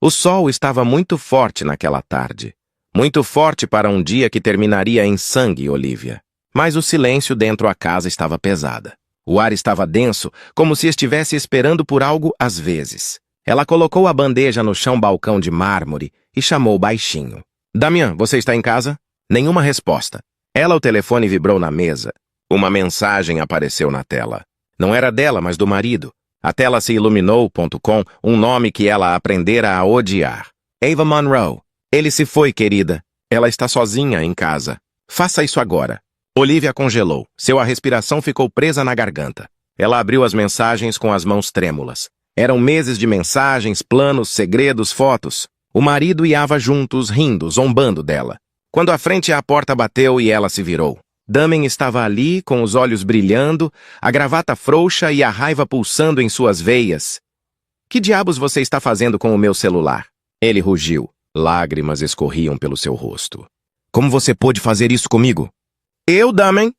O sol estava muito forte naquela tarde. Muito forte para um dia que terminaria em sangue, Olivia. Mas o silêncio dentro da casa estava pesada. O ar estava denso, como se estivesse esperando por algo às vezes. Ela colocou a bandeja no chão balcão de mármore e chamou baixinho. Damian, você está em casa? Nenhuma resposta. O telefone vibrou na mesa. Uma mensagem apareceu na tela. Não era dela, mas do marido. A tela se iluminou, com um nome que ela aprendera a odiar. Ava Monroe. Ele se foi, querida. Ela está sozinha em casa. Faça isso agora. Olivia congelou. Sua respiração ficou presa na garganta. Ela abriu as mensagens com as mãos trêmulas. Eram meses de mensagens, planos, segredos, fotos. O marido e Ava juntos, rindo, zombando dela. Quando a frente à porta bateu e ela se virou. Damien estava ali, com os olhos brilhando, a gravata frouxa e a raiva pulsando em suas veias. Que diabos você está fazendo com o meu celular? Ele rugiu. Lágrimas escorriam pelo seu rosto. Como você pôde fazer isso comigo? Eu, Damien?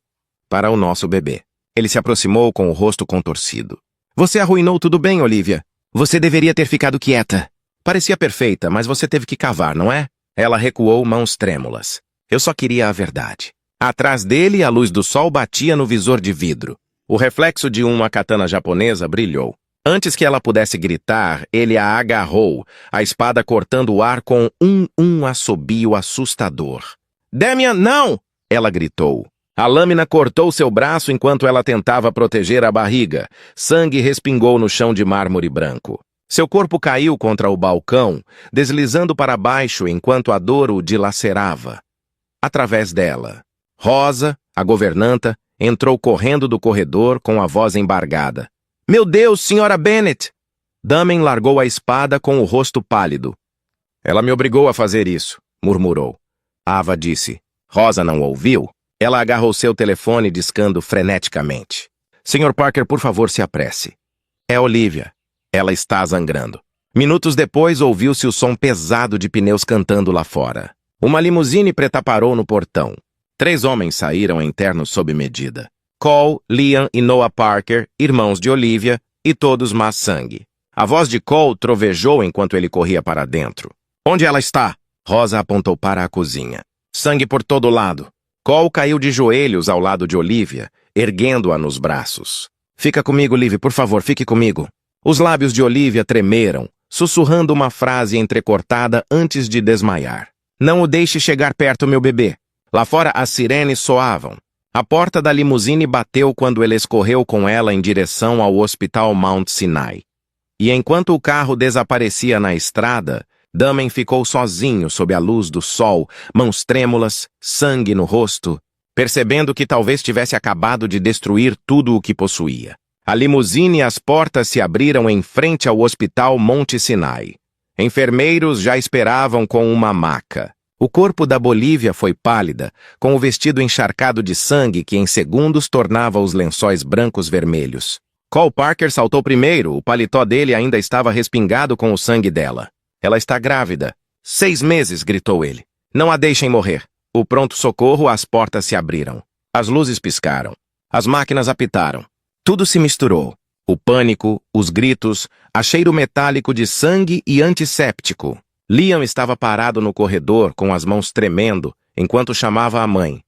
Para o nosso bebê. Ele se aproximou com o rosto contorcido. Você arruinou tudo bem, Olivia. Você deveria ter ficado quieta. Parecia perfeita, mas você teve que cavar, não é? Ela recuou, mãos trêmulas. Eu só queria a verdade. Atrás dele, a luz do sol batia no visor de vidro. O reflexo de uma katana japonesa brilhou. Antes que ela pudesse gritar, ele a agarrou, a espada cortando o ar com um assobio assustador. Damian, não! Ela gritou. A lâmina cortou seu braço enquanto ela tentava proteger a barriga. Sangue respingou no chão de mármore branco. Seu corpo caiu contra o balcão, deslizando para baixo enquanto a dor o dilacerava. Através dela, Rosa, a governanta, entrou correndo do corredor com a voz embargada. Meu Deus, senhora Bennet! Damien largou a espada com o rosto pálido. Ela me obrigou a fazer isso, murmurou. Ava disse. Rosa não ouviu? Ela agarrou seu telefone discando freneticamente. Sr. Parker, por favor, se apresse. É Olivia. Ela está sangrando. Minutos depois, ouviu-se o som pesado de pneus cantando lá fora. Uma limusine preta parou no portão. 3 homens saíram em ternos sob medida. Cole, Liam e Noah Parker, irmãos de Olivia, e todos má sangue. A voz de Cole trovejou enquanto ele corria para dentro. Onde ela está? Rosa apontou para a cozinha. Sangue por todo lado. Cole caiu de joelhos ao lado de Olivia, erguendo-a nos braços. Fica comigo, Liv, por favor, fique comigo. Os lábios de Olivia tremeram, sussurrando uma frase entrecortada antes de desmaiar. Não o deixe chegar perto, meu bebê. Lá fora as sirenes soavam. A porta da limusine bateu quando ele escorreu com ela em direção ao Hospital Mount Sinai. E enquanto o carro desaparecia na estrada, Damien ficou sozinho sob a luz do sol, mãos trêmulas, sangue no rosto, percebendo que talvez tivesse acabado de destruir tudo o que possuía. A limusine e as portas se abriram em frente ao Hospital Monte Sinai. Enfermeiros já esperavam com uma maca. O corpo da Bolívia foi pálida, com o vestido encharcado de sangue que em segundos tornava os lençóis brancos vermelhos. Cole Parker saltou primeiro, o paletó dele ainda estava respingado com o sangue dela. Ela está grávida. 6 meses, gritou ele. Não a deixem morrer. O pronto-socorro, as portas se abriram. As luzes piscaram. As máquinas apitaram. Tudo se misturou. O pânico, os gritos, a cheiro metálico de sangue e antisséptico. Liam estava parado no corredor com as mãos tremendo enquanto chamava a mãe.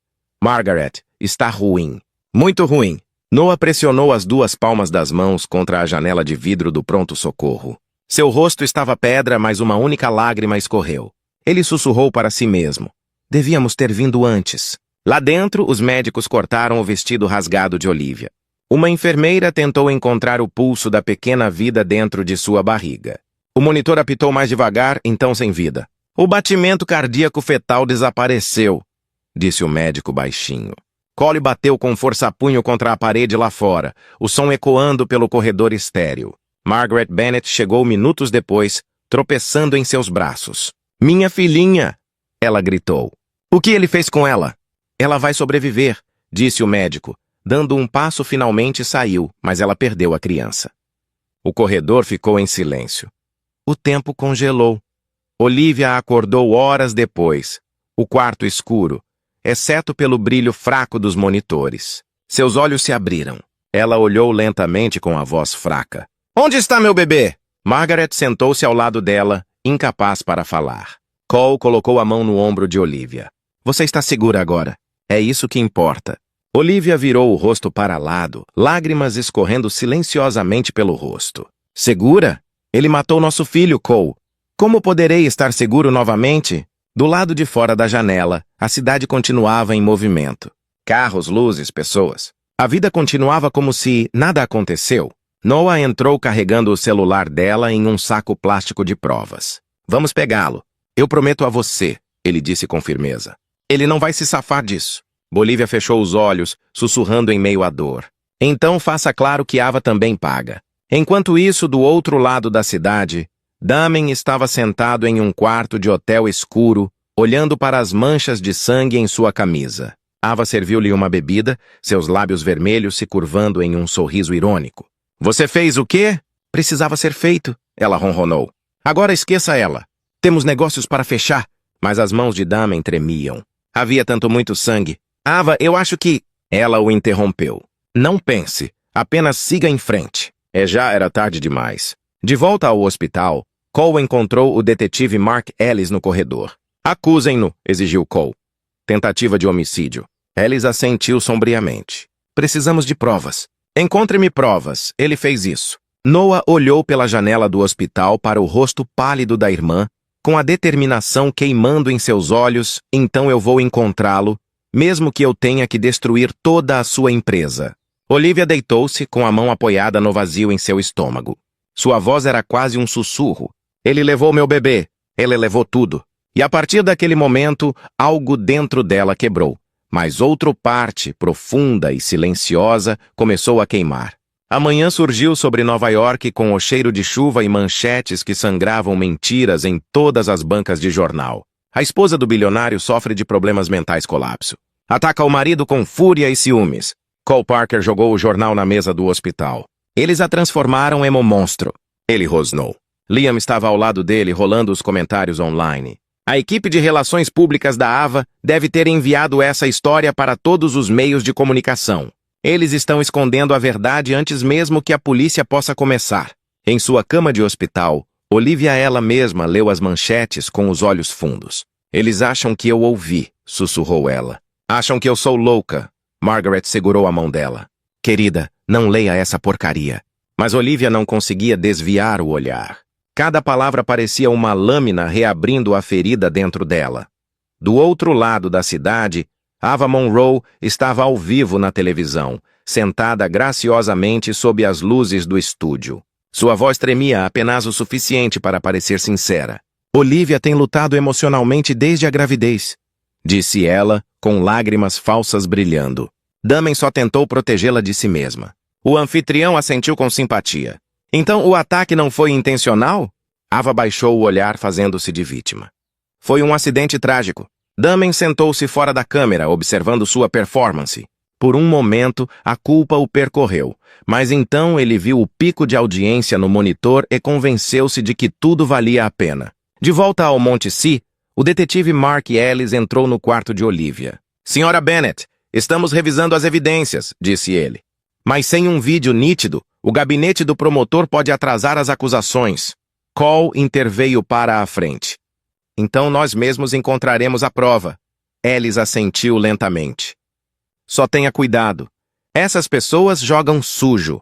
Margaret, está ruim. Muito ruim. Noah pressionou as 2 palmas das mãos contra a janela de vidro do pronto-socorro. Seu rosto estava pedra, mas uma única lágrima escorreu. Ele sussurrou para si mesmo. Devíamos ter vindo antes. Lá dentro, os médicos cortaram o vestido rasgado de Olivia. Uma enfermeira tentou encontrar o pulso da pequena vida dentro de sua barriga. O monitor apitou mais devagar, então sem vida. O batimento cardíaco fetal desapareceu, disse o médico baixinho. Cole bateu com força-punho contra a parede lá fora, o som ecoando pelo corredor estéril. Margaret Bennet chegou minutos depois, tropeçando em seus braços. Minha filhinha! Ela gritou. O que ele fez com ela? Ela vai sobreviver, disse o médico. Dando um passo, finalmente saiu, mas ela perdeu a criança. O corredor ficou em silêncio. O tempo congelou. Olivia acordou horas depois. O quarto escuro, exceto pelo brilho fraco dos monitores. Seus olhos se abriram. Ela olhou lentamente com a voz fraca. Onde está meu bebê? Margaret sentou-se ao lado dela, incapaz para falar. Cole colocou a mão no ombro de Olivia. Você está segura agora. É isso que importa. Olivia virou o rosto para lado, lágrimas escorrendo silenciosamente pelo rosto. Segura? Ele matou nosso filho, Cole. Como poderei estar seguro novamente? Do lado de fora da janela, a cidade continuava em movimento. Carros, luzes, pessoas. A vida continuava como se nada aconteceu. Noah entrou carregando o celular dela em um saco plástico de provas. Vamos pegá-lo. Eu prometo a você, ele disse com firmeza. Ele não vai se safar disso. Bolívia fechou os olhos, sussurrando em meio à dor. Então faça claro que Ava também paga. Enquanto isso, do outro lado da cidade, Damien estava sentado em um quarto de hotel escuro, olhando para as manchas de sangue em sua camisa. Ava serviu-lhe uma bebida, seus lábios vermelhos se curvando em um sorriso irônico. Você fez o quê? Precisava ser feito, ela ronronou. Agora esqueça ela. Temos negócios para fechar. Mas as mãos de Damien tremiam. Havia muito sangue. Ava, eu acho que... Ela o interrompeu. Não pense. Apenas siga em frente. Já era tarde demais. De volta ao hospital, Cole encontrou o detetive Mark Ellis no corredor. Acusem-no, exigiu Cole. Tentativa de homicídio. Ellis assentiu sombriamente. Precisamos de provas. Encontre-me provas. Ele fez isso. Noah olhou pela janela do hospital para o rosto pálido da irmã, com a determinação queimando em seus olhos. Então eu vou encontrá-lo, mesmo que eu tenha que destruir toda a sua empresa. Olivia deitou-se com a mão apoiada no vazio em seu estômago. Sua voz era quase um sussurro. Ele levou meu bebê. Ele levou tudo. E a partir daquele momento, algo dentro dela quebrou. Mas outra parte, profunda e silenciosa, começou a queimar. A manhã surgiu sobre Nova York com o cheiro de chuva e manchetes que sangravam mentiras em todas as bancas de jornal. A esposa do bilionário sofre de problemas mentais colapso. Ataca o marido com fúria e ciúmes. Cole Parker jogou o jornal na mesa do hospital. Eles a transformaram em um monstro. Ele rosnou. Liam estava ao lado dele, rolando os comentários online. A equipe de relações públicas da Ava deve ter enviado essa história para todos os meios de comunicação. Eles estão escondendo a verdade antes mesmo que a polícia possa começar. Em sua cama de hospital, Olivia ela mesma leu as manchetes com os olhos fundos. Eles acham que eu ouvi, sussurrou ela. Acham que eu sou louca. Margaret segurou a mão dela. Querida, não leia essa porcaria. Mas Olivia não conseguia desviar o olhar. Cada palavra parecia uma lâmina reabrindo a ferida dentro dela. Do outro lado da cidade, Ava Monroe estava ao vivo na televisão, sentada graciosamente sob as luzes do estúdio. Sua voz tremia apenas o suficiente para parecer sincera. Olivia tem lutado emocionalmente desde a gravidez, disse ela, com lágrimas falsas brilhando. Damien só tentou protegê-la de si mesma. O anfitrião assentiu com simpatia. Então o ataque não foi intencional? Ava baixou o olhar fazendo-se de vítima. Foi um acidente trágico. Damien sentou-se fora da câmera, observando sua performance. Por um momento, a culpa o percorreu, mas então ele viu o pico de audiência no monitor e convenceu-se de que tudo valia a pena. De volta ao Monte Si, o detetive Mark Ellis entrou no quarto de Olivia. Senhora Bennett, estamos revisando as evidências, disse ele. Mas sem um vídeo nítido, o gabinete do promotor pode atrasar as acusações. Cole interveio para a frente. Então nós mesmos encontraremos a prova. Ellis assentiu lentamente. Só tenha cuidado. Essas pessoas jogam sujo.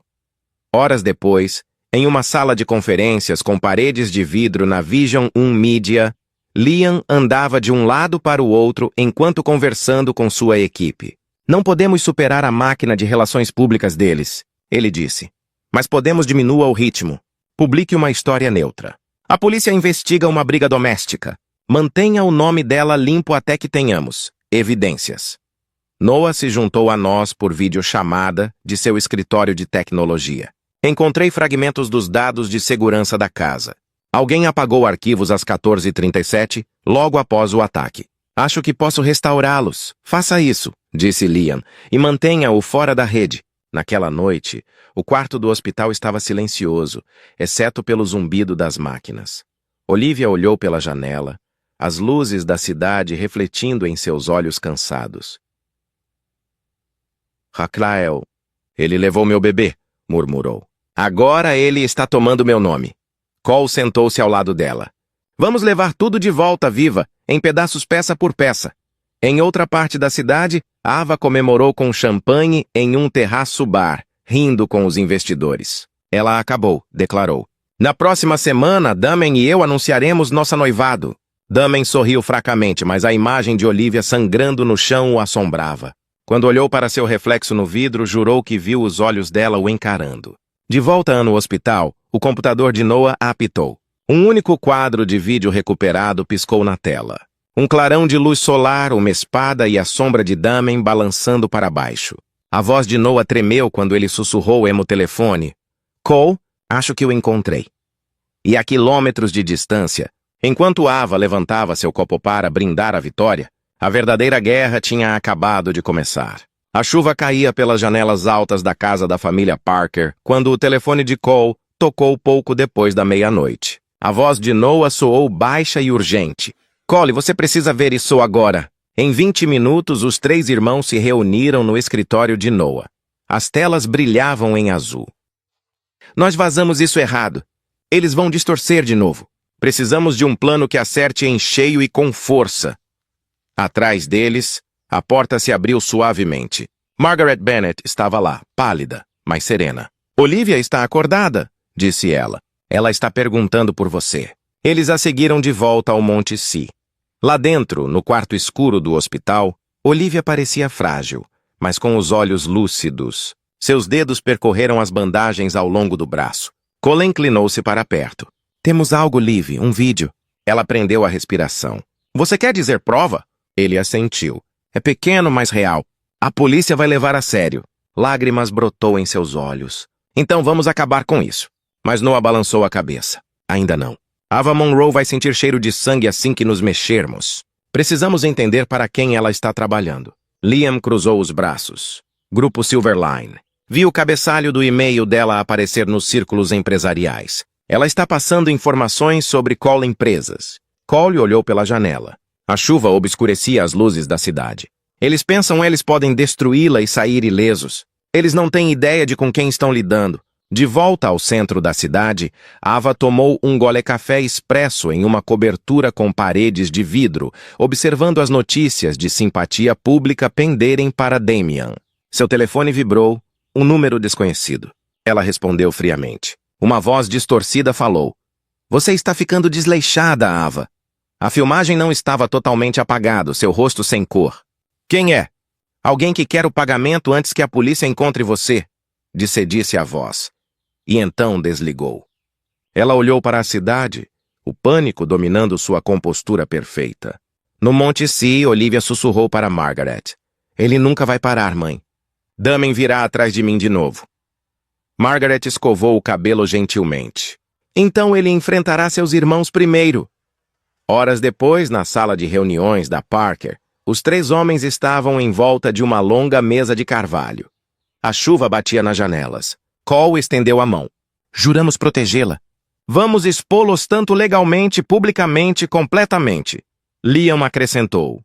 Horas depois, em uma sala de conferências com paredes de vidro na Vision 1 Media, Liam andava de um lado para o outro enquanto conversando com sua equipe. Não podemos superar a máquina de relações públicas deles, ele disse. Mas podemos diminuir o ritmo. Publique uma história neutra. A polícia investiga uma briga doméstica. Mantenha o nome dela limpo até que tenhamos evidências. Noah se juntou a nós por videochamada de seu escritório de tecnologia. Encontrei fragmentos dos dados de segurança da casa. Alguém apagou arquivos às 14h37, logo após o ataque. Acho que posso restaurá-los. Faça isso, disse Liam, e mantenha-o fora da rede. Naquela noite, o quarto do hospital estava silencioso, exceto pelo zumbido das máquinas. Olivia olhou pela janela, as luzes da cidade refletindo em seus olhos cansados. Raquel, ele levou meu bebê, murmurou. Agora ele está tomando meu nome. Cole sentou-se ao lado dela. Vamos levar tudo de volta viva, em pedaços peça por peça. Em outra parte da cidade, Ava comemorou com champanhe em um terraço-bar, rindo com os investidores. Ela acabou, declarou. Na próxima semana, Damen e eu anunciaremos nosso noivado. Damen sorriu fracamente, mas a imagem de Olivia sangrando no chão o assombrava. Quando olhou para seu reflexo no vidro, jurou que viu os olhos dela o encarando. De volta no hospital, o computador de Noah apitou. Um único quadro de vídeo recuperado piscou na tela. Um clarão de luz solar, uma espada e a sombra de Damen balançando para baixo. A voz de Noah tremeu quando ele sussurrou no telefone. Cole, acho que o encontrei. E a quilômetros de distância, enquanto Ava levantava seu copo para brindar a vitória, a verdadeira guerra tinha acabado de começar. A chuva caía pelas janelas altas da casa da família Parker quando o telefone de Cole tocou pouco depois da meia-noite. A voz de Noah soou baixa e urgente. Cole, você precisa ver isso agora. Em 20 minutos, os 3 irmãos se reuniram no escritório de Noah. As telas brilhavam em azul. Nós vazamos isso errado. Eles vão distorcer de novo. Precisamos de um plano que acerte em cheio e com força. Atrás deles, a porta se abriu suavemente. Margaret Bennett estava lá, pálida, mas serena. Olivia está acordada, disse ela. Ela está perguntando por você. Eles a seguiram de volta ao Monte Si. Lá dentro, no quarto escuro do hospital, Olivia parecia frágil, mas com os olhos lúcidos. Seus dedos percorreram as bandagens ao longo do braço. Cole inclinou-se para perto. Temos algo, Liv, um vídeo. Ela prendeu a respiração. Você quer dizer prova? Ele assentiu. É pequeno, mas real. A polícia vai levar a sério. Lágrimas brotou em seus olhos. Então vamos acabar com isso. Mas Noah balançou a cabeça. Ainda não. Ava Monroe vai sentir cheiro de sangue assim que nos mexermos. Precisamos entender para quem ela está trabalhando. Liam cruzou os braços. Grupo Silverline. Viu o cabeçalho do e-mail dela aparecer nos círculos empresariais. Ela está passando informações sobre Cole Empresas. Cole olhou pela janela. A chuva obscurecia as luzes da cidade. Eles pensam eles podem destruí-la e sair ilesos. Eles não têm ideia de com quem estão lidando. De volta ao centro da cidade, Ava tomou um gole-café expresso em uma cobertura com paredes de vidro, observando as notícias de simpatia pública penderem para Damian. Seu telefone vibrou, um número desconhecido. Ela respondeu friamente. Uma voz distorcida falou. Você está ficando desleixada, Ava. A filmagem não estava totalmente apagado, seu rosto sem cor. Quem é? Alguém que quer o pagamento antes que a polícia encontre você, disse a voz. E então desligou. Ela olhou para a cidade, o pânico dominando sua compostura perfeita. No Monte Si, Olivia sussurrou para Margaret. Ele nunca vai parar, mãe. Damen virá atrás de mim de novo. Margaret escovou o cabelo gentilmente. Então ele enfrentará seus irmãos primeiro. Horas depois, na sala de reuniões da Parker, os 3 homens estavam em volta de uma longa mesa de carvalho. A chuva batia nas janelas. Cole estendeu a mão. Juramos protegê-la. Vamos expô-los tanto legalmente, publicamente, completamente. Liam acrescentou.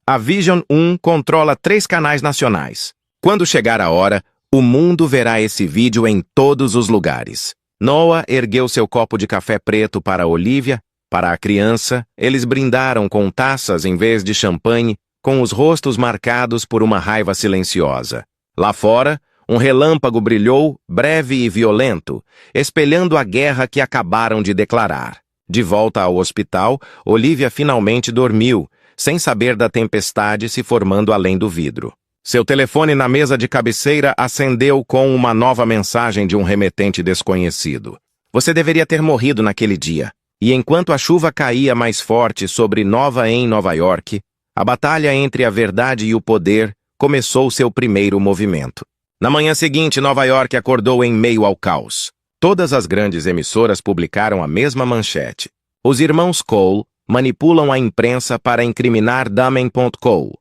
A Vision 1 controla 3 canais nacionais. Quando chegar a hora, o mundo verá esse vídeo em todos os lugares. Noah ergueu seu copo de café preto para Olivia. Para a criança, eles brindaram com taças em vez de champanhe, com os rostos marcados por uma raiva silenciosa. Lá fora, um relâmpago brilhou, breve e violento, espelhando a guerra que acabaram de declarar. De volta ao hospital, Olivia finalmente dormiu, sem saber da tempestade se formando além do vidro. Seu telefone na mesa de cabeceira acendeu com uma nova mensagem de um remetente desconhecido. Você deveria ter morrido naquele dia. E enquanto a chuva caía mais forte sobre Nova York, a batalha entre a verdade e o poder começou seu primeiro movimento. Na manhã seguinte, Nova York acordou em meio ao caos. Todas as grandes emissoras publicaram a mesma manchete. Os irmãos Cole manipulam a imprensa para incriminar Damen.co.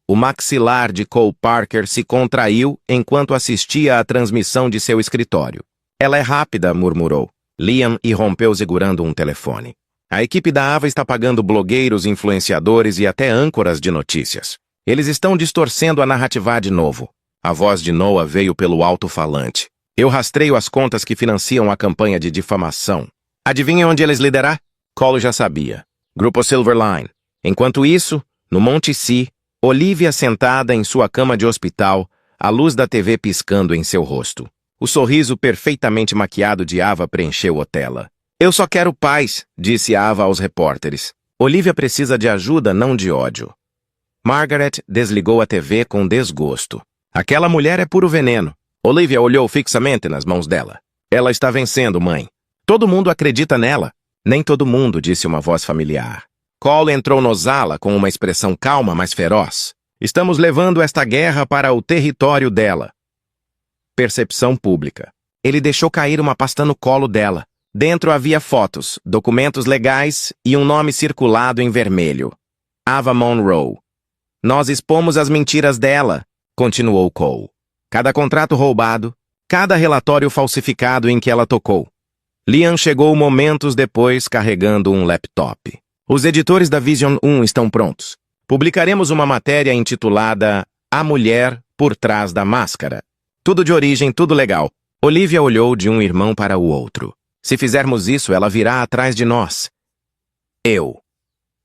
O maxilar de Cole Parker se contraiu enquanto assistia à transmissão de seu escritório. Ela é rápida, murmurou. Liam irrompeu segurando um telefone. A equipe da Ava está pagando blogueiros, influenciadores e até âncoras de notícias. Eles estão distorcendo a narrativa de novo. A voz de Noah veio pelo alto-falante. Eu rastreio as contas que financiam a campanha de difamação. Adivinha onde eles liderar? Cole já sabia. Grupo Silverline. Enquanto isso, no Monte Si, Olivia sentada em sua cama de hospital, a luz da TV piscando em seu rosto. O sorriso perfeitamente maquiado de Ava preencheu a tela. Eu só quero paz, disse Ava aos repórteres. Olivia precisa de ajuda, não de ódio. Margaret desligou a TV com desgosto. Aquela mulher é puro veneno. Olivia olhou fixamente nas mãos dela. Ela está vencendo, mãe. Todo mundo acredita nela. Nem todo mundo, disse uma voz familiar. Cole entrou no sala com uma expressão calma, mas feroz. Estamos levando esta guerra para o território dela. Percepção pública. Ele deixou cair uma pasta no colo dela. Dentro havia fotos, documentos legais e um nome circulado em vermelho. Ava Monroe. Nós expomos as mentiras dela, continuou Cole. Cada contrato roubado, cada relatório falsificado em que ela tocou. Liam chegou momentos depois carregando um laptop. Os editores da Vision 1 estão prontos. Publicaremos uma matéria intitulada A Mulher por Trás da Máscara. Tudo de origem, tudo legal. Olivia olhou de um irmão para o outro. Se fizermos isso, ela virá atrás de nós. Eu.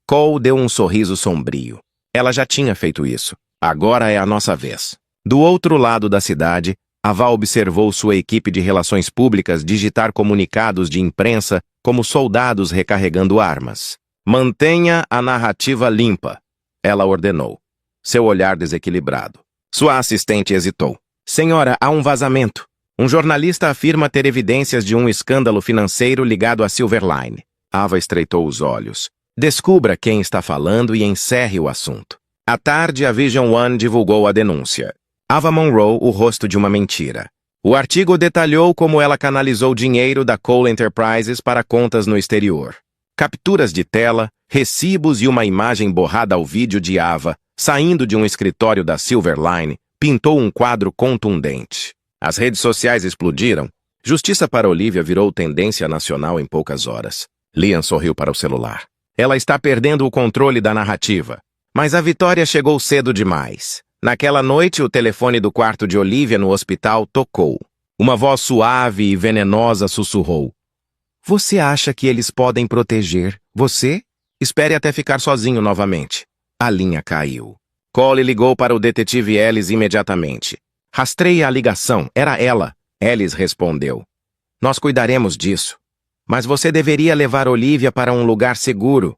Cole deu um sorriso sombrio. Ela já tinha feito isso. Agora é a nossa vez. Do outro lado da cidade, Ava observou sua equipe de relações públicas digitar comunicados de imprensa como soldados recarregando armas. Mantenha a narrativa limpa, ela ordenou. Seu olhar desequilibrado. Sua assistente hesitou. Senhora, há um vazamento. Um jornalista afirma ter evidências de um escândalo financeiro ligado à Silverline. Ava estreitou os olhos. Descubra quem está falando e encerre o assunto. À tarde, a Vision One divulgou a denúncia. Ava Monroe, o rosto de uma mentira. O artigo detalhou como ela canalizou dinheiro da Cole Enterprises para contas no exterior. Capturas de tela, recibos e uma imagem borrada ao vídeo de Ava, saindo de um escritório da Silverline, pintou um quadro contundente. As redes sociais explodiram. Justiça para Olivia virou tendência nacional em poucas horas. Liam sorriu para o celular. Ela está perdendo o controle da narrativa. Mas a vitória chegou cedo demais. Naquela noite, o telefone do quarto de Olivia no hospital tocou. Uma voz suave e venenosa sussurrou. Você acha que eles podem proteger você? Espere até ficar sozinho novamente. A linha caiu. Cole ligou para o detetive Ellis imediatamente. Rastreie a ligação, era ela. Ellis respondeu. Nós cuidaremos disso. Mas você deveria levar Olivia para um lugar seguro.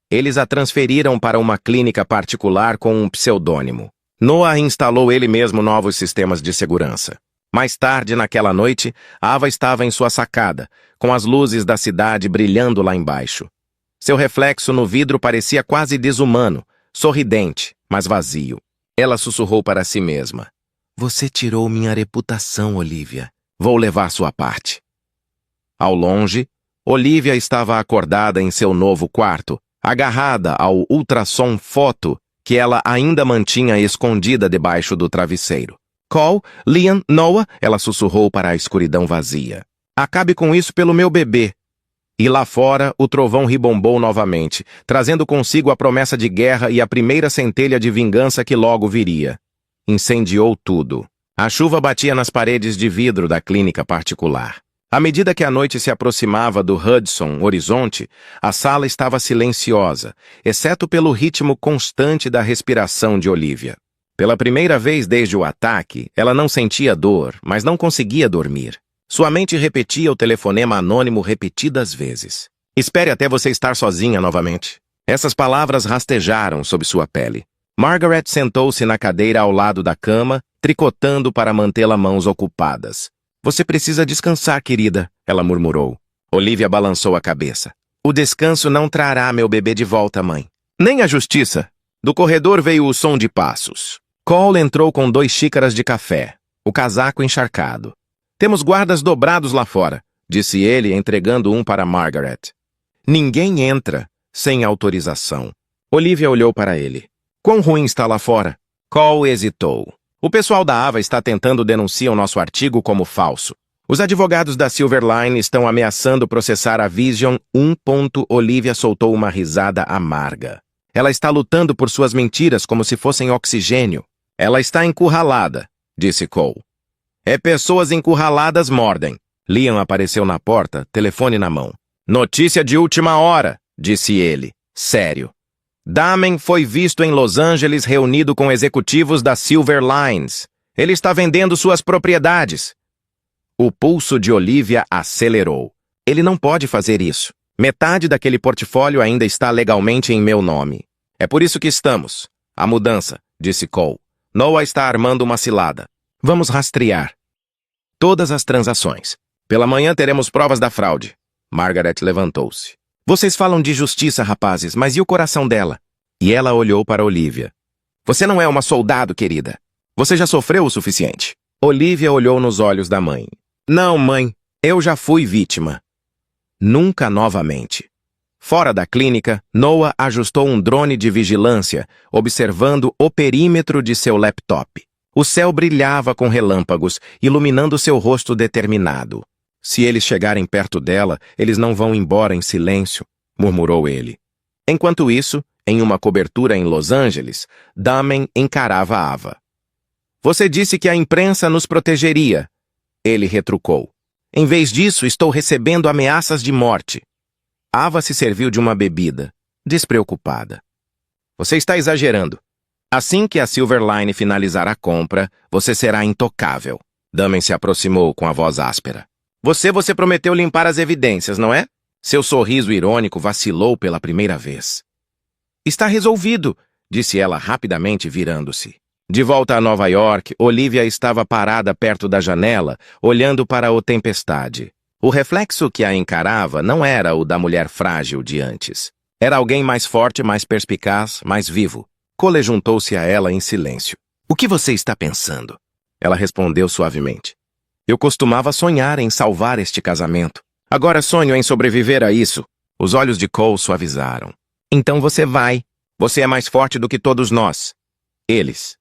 Eles a transferiram para uma clínica particular com um pseudônimo. Noah instalou ele mesmo novos sistemas de segurança. Mais tarde, naquela noite, Ava estava em sua sacada, com as luzes da cidade brilhando lá embaixo. Seu reflexo no vidro parecia quase desumano, sorridente, mas vazio. Ela sussurrou para si mesma. Você tirou minha reputação, Olivia. Vou levar sua parte. Ao longe, Olivia estava acordada em seu novo quarto, agarrada ao ultrassom foto que ela ainda mantinha escondida debaixo do travesseiro. Cole, Liam, Noah, ela sussurrou para a escuridão vazia. Acabe com isso pelo meu bebê. E lá fora, o trovão ribombou novamente, trazendo consigo a promessa de guerra e a primeira centelha de vingança que logo viria. Incendiou tudo. A chuva batia nas paredes de vidro da clínica particular. À medida que a noite se aproximava do Hudson Horizonte, a sala estava silenciosa, exceto pelo ritmo constante da respiração de Olivia. Pela primeira vez desde o ataque, ela não sentia dor, mas não conseguia dormir. Sua mente repetia o telefonema anônimo repetidas vezes. Espere até você estar sozinha novamente. Essas palavras rastejaram sob sua pele. Margaret sentou-se na cadeira ao lado da cama, tricotando para mantê-la mãos ocupadas. Você precisa descansar, querida, ela murmurou. Olivia balançou a cabeça. O descanso não trará meu bebê de volta, mãe. Nem a justiça. Do corredor veio o som de passos. Cole entrou com 2 xícaras de café, o casaco encharcado. Temos guardas dobrados lá fora, disse ele, entregando um para Margaret. Ninguém entra sem autorização. Olivia olhou para ele. Quão ruim está lá fora? Cole hesitou. O pessoal da Ava está tentando denunciar o nosso artigo como falso. Os advogados da Silverline estão ameaçando processar a Vision 1. Olivia soltou uma risada amarga. Ela está lutando por suas mentiras como se fossem oxigênio. Ela está encurralada, disse Cole. É pessoas encurraladas mordem. Liam apareceu na porta, telefone na mão. Notícia de última hora, disse ele, sério. Damen foi visto em Los Angeles reunido com executivos da Silver Lines. Ele está vendendo suas propriedades. O pulso de Olivia acelerou. Ele não pode fazer isso. Metade daquele portfólio ainda está legalmente em meu nome. É por isso que estamos. A mudança, disse Cole. Noah está armando uma cilada. Vamos rastrear todas as transações. Pela manhã teremos provas da fraude. Margaret levantou-se. Vocês falam de justiça, rapazes, mas e o coração dela? E ela olhou para Olivia. Você não é uma soldado, querida. Você já sofreu o suficiente. Olivia olhou nos olhos da mãe. Não, mãe. Eu já fui vítima. Nunca novamente. Fora da clínica, Noah ajustou um drone de vigilância, observando o perímetro de seu laptop. O céu brilhava com relâmpagos, iluminando seu rosto determinado. Se eles chegarem perto dela, eles não vão embora em silêncio, murmurou ele. Enquanto isso, em uma cobertura em Los Angeles, Damen encarava Ava. Você disse que a imprensa nos protegeria. Ele retrucou. Em vez disso, estou recebendo ameaças de morte. Ava se serviu de uma bebida, despreocupada. Você está exagerando. Assim que a Silver Line finalizar a compra, você será intocável. Damen se aproximou com a voz áspera. Você prometeu limpar as evidências, não é? Seu sorriso irônico vacilou pela primeira vez. Está resolvido, disse ela rapidamente virando-se. De volta a Nova York, Olivia estava parada perto da janela, olhando para a tempestade. O reflexo que a encarava não era o da mulher frágil de antes. Era alguém mais forte, mais perspicaz, mais vivo. Cole juntou-se a ela em silêncio. O que você está pensando? Ela respondeu suavemente. Eu costumava sonhar em salvar este casamento. Agora sonho em sobreviver a isso. Os olhos de Cole suavizaram. Então você vai. Você é mais forte do que todos nós. Eles.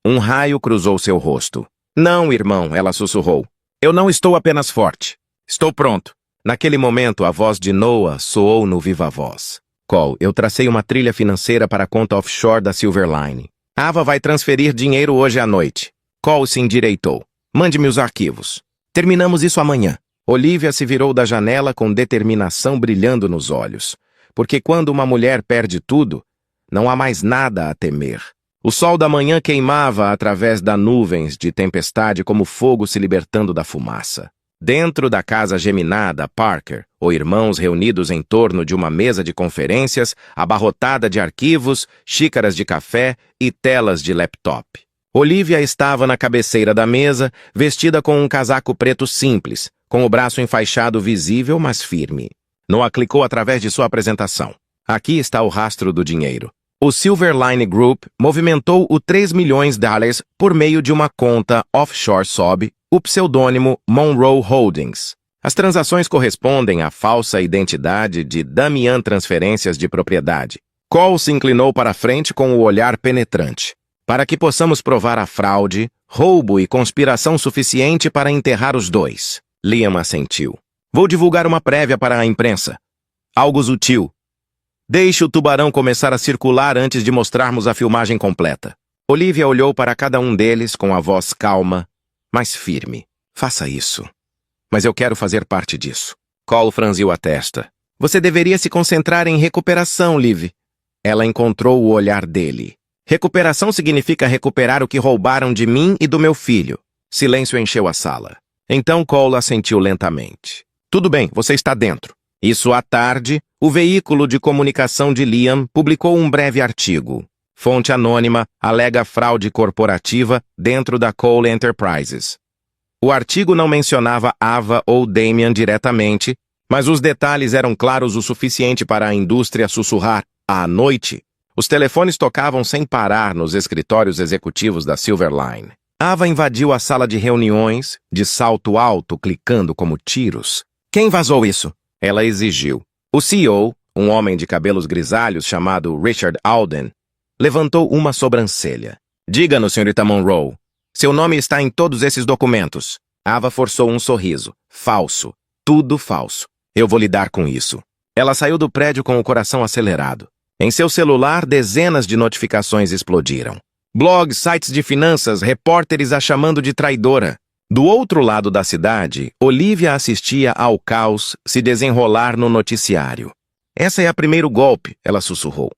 Um raio cruzou seu rosto. Não, irmão, ela sussurrou. Eu não estou apenas forte. Estou pronto. Naquele momento, a voz de Noah soou no viva-voz. Cole, eu tracei uma trilha financeira para a conta offshore da Silver Line. Ava vai transferir dinheiro hoje à noite. Cole se endireitou. Mande-me os arquivos. Terminamos isso amanhã. Olivia se virou da janela com determinação brilhando nos olhos. Porque quando uma mulher perde tudo, não há mais nada a temer. O sol da manhã queimava através das nuvens de tempestade como fogo se libertando da fumaça. Dentro da casa geminada, Parker, ou irmãos reunidos em torno de uma mesa de conferências, abarrotada de arquivos, xícaras de café e telas de laptop. Olivia estava na cabeceira da mesa, vestida com um casaco preto simples, com o braço enfaixado visível, mas firme. Noah clicou através de sua apresentação. Aqui está o rastro do dinheiro. O Silver Line Group movimentou o 3 milhões de dólares por meio de uma conta offshore sob o pseudônimo Monroe Holdings. As transações correspondem à falsa identidade de Damian Transferências de Propriedade. Cole se inclinou para a frente com o olhar penetrante. Para que possamos provar a fraude, roubo e conspiração suficiente para enterrar os dois. Liam assentiu. Vou divulgar uma prévia para a imprensa. Algo sutil. Deixe o tubarão começar a circular antes de mostrarmos a filmagem completa. Olivia olhou para cada um deles com a voz calma, mas firme. Faça isso. Mas eu quero fazer parte disso. Cole franziu a testa. Você deveria se concentrar em recuperação, Liv. Ela encontrou o olhar dele. Recuperação significa recuperar o que roubaram de mim e do meu filho. Silêncio encheu a sala. Então Cole assentiu lentamente. Tudo bem, você está dentro. Isso à tarde, o veículo de comunicação de Liam publicou um breve artigo. Fonte anônima alega fraude corporativa dentro da Cole Enterprises. O artigo não mencionava Ava ou Damian diretamente, mas os detalhes eram claros o suficiente para a indústria sussurrar. À noite, os telefones tocavam sem parar nos escritórios executivos da Silver Line. Ava invadiu a sala de reuniões, de salto alto, clicando como tiros. Quem vazou isso? Ela exigiu. O CEO, um homem de cabelos grisalhos chamado Richard Alden, levantou uma sobrancelha. Diga-nos, senhorita Monroe. Seu nome está em todos esses documentos. Ava forçou um sorriso. Falso. Tudo falso. Eu vou lidar com isso. Ela saiu do prédio com o coração acelerado. Em seu celular, dezenas de notificações explodiram. Blogs, sites de finanças, repórteres a chamando de traidora. Do outro lado da cidade, Olivia assistia ao caos se desenrolar no noticiário. Essa é a primeiro golpe, ela sussurrou.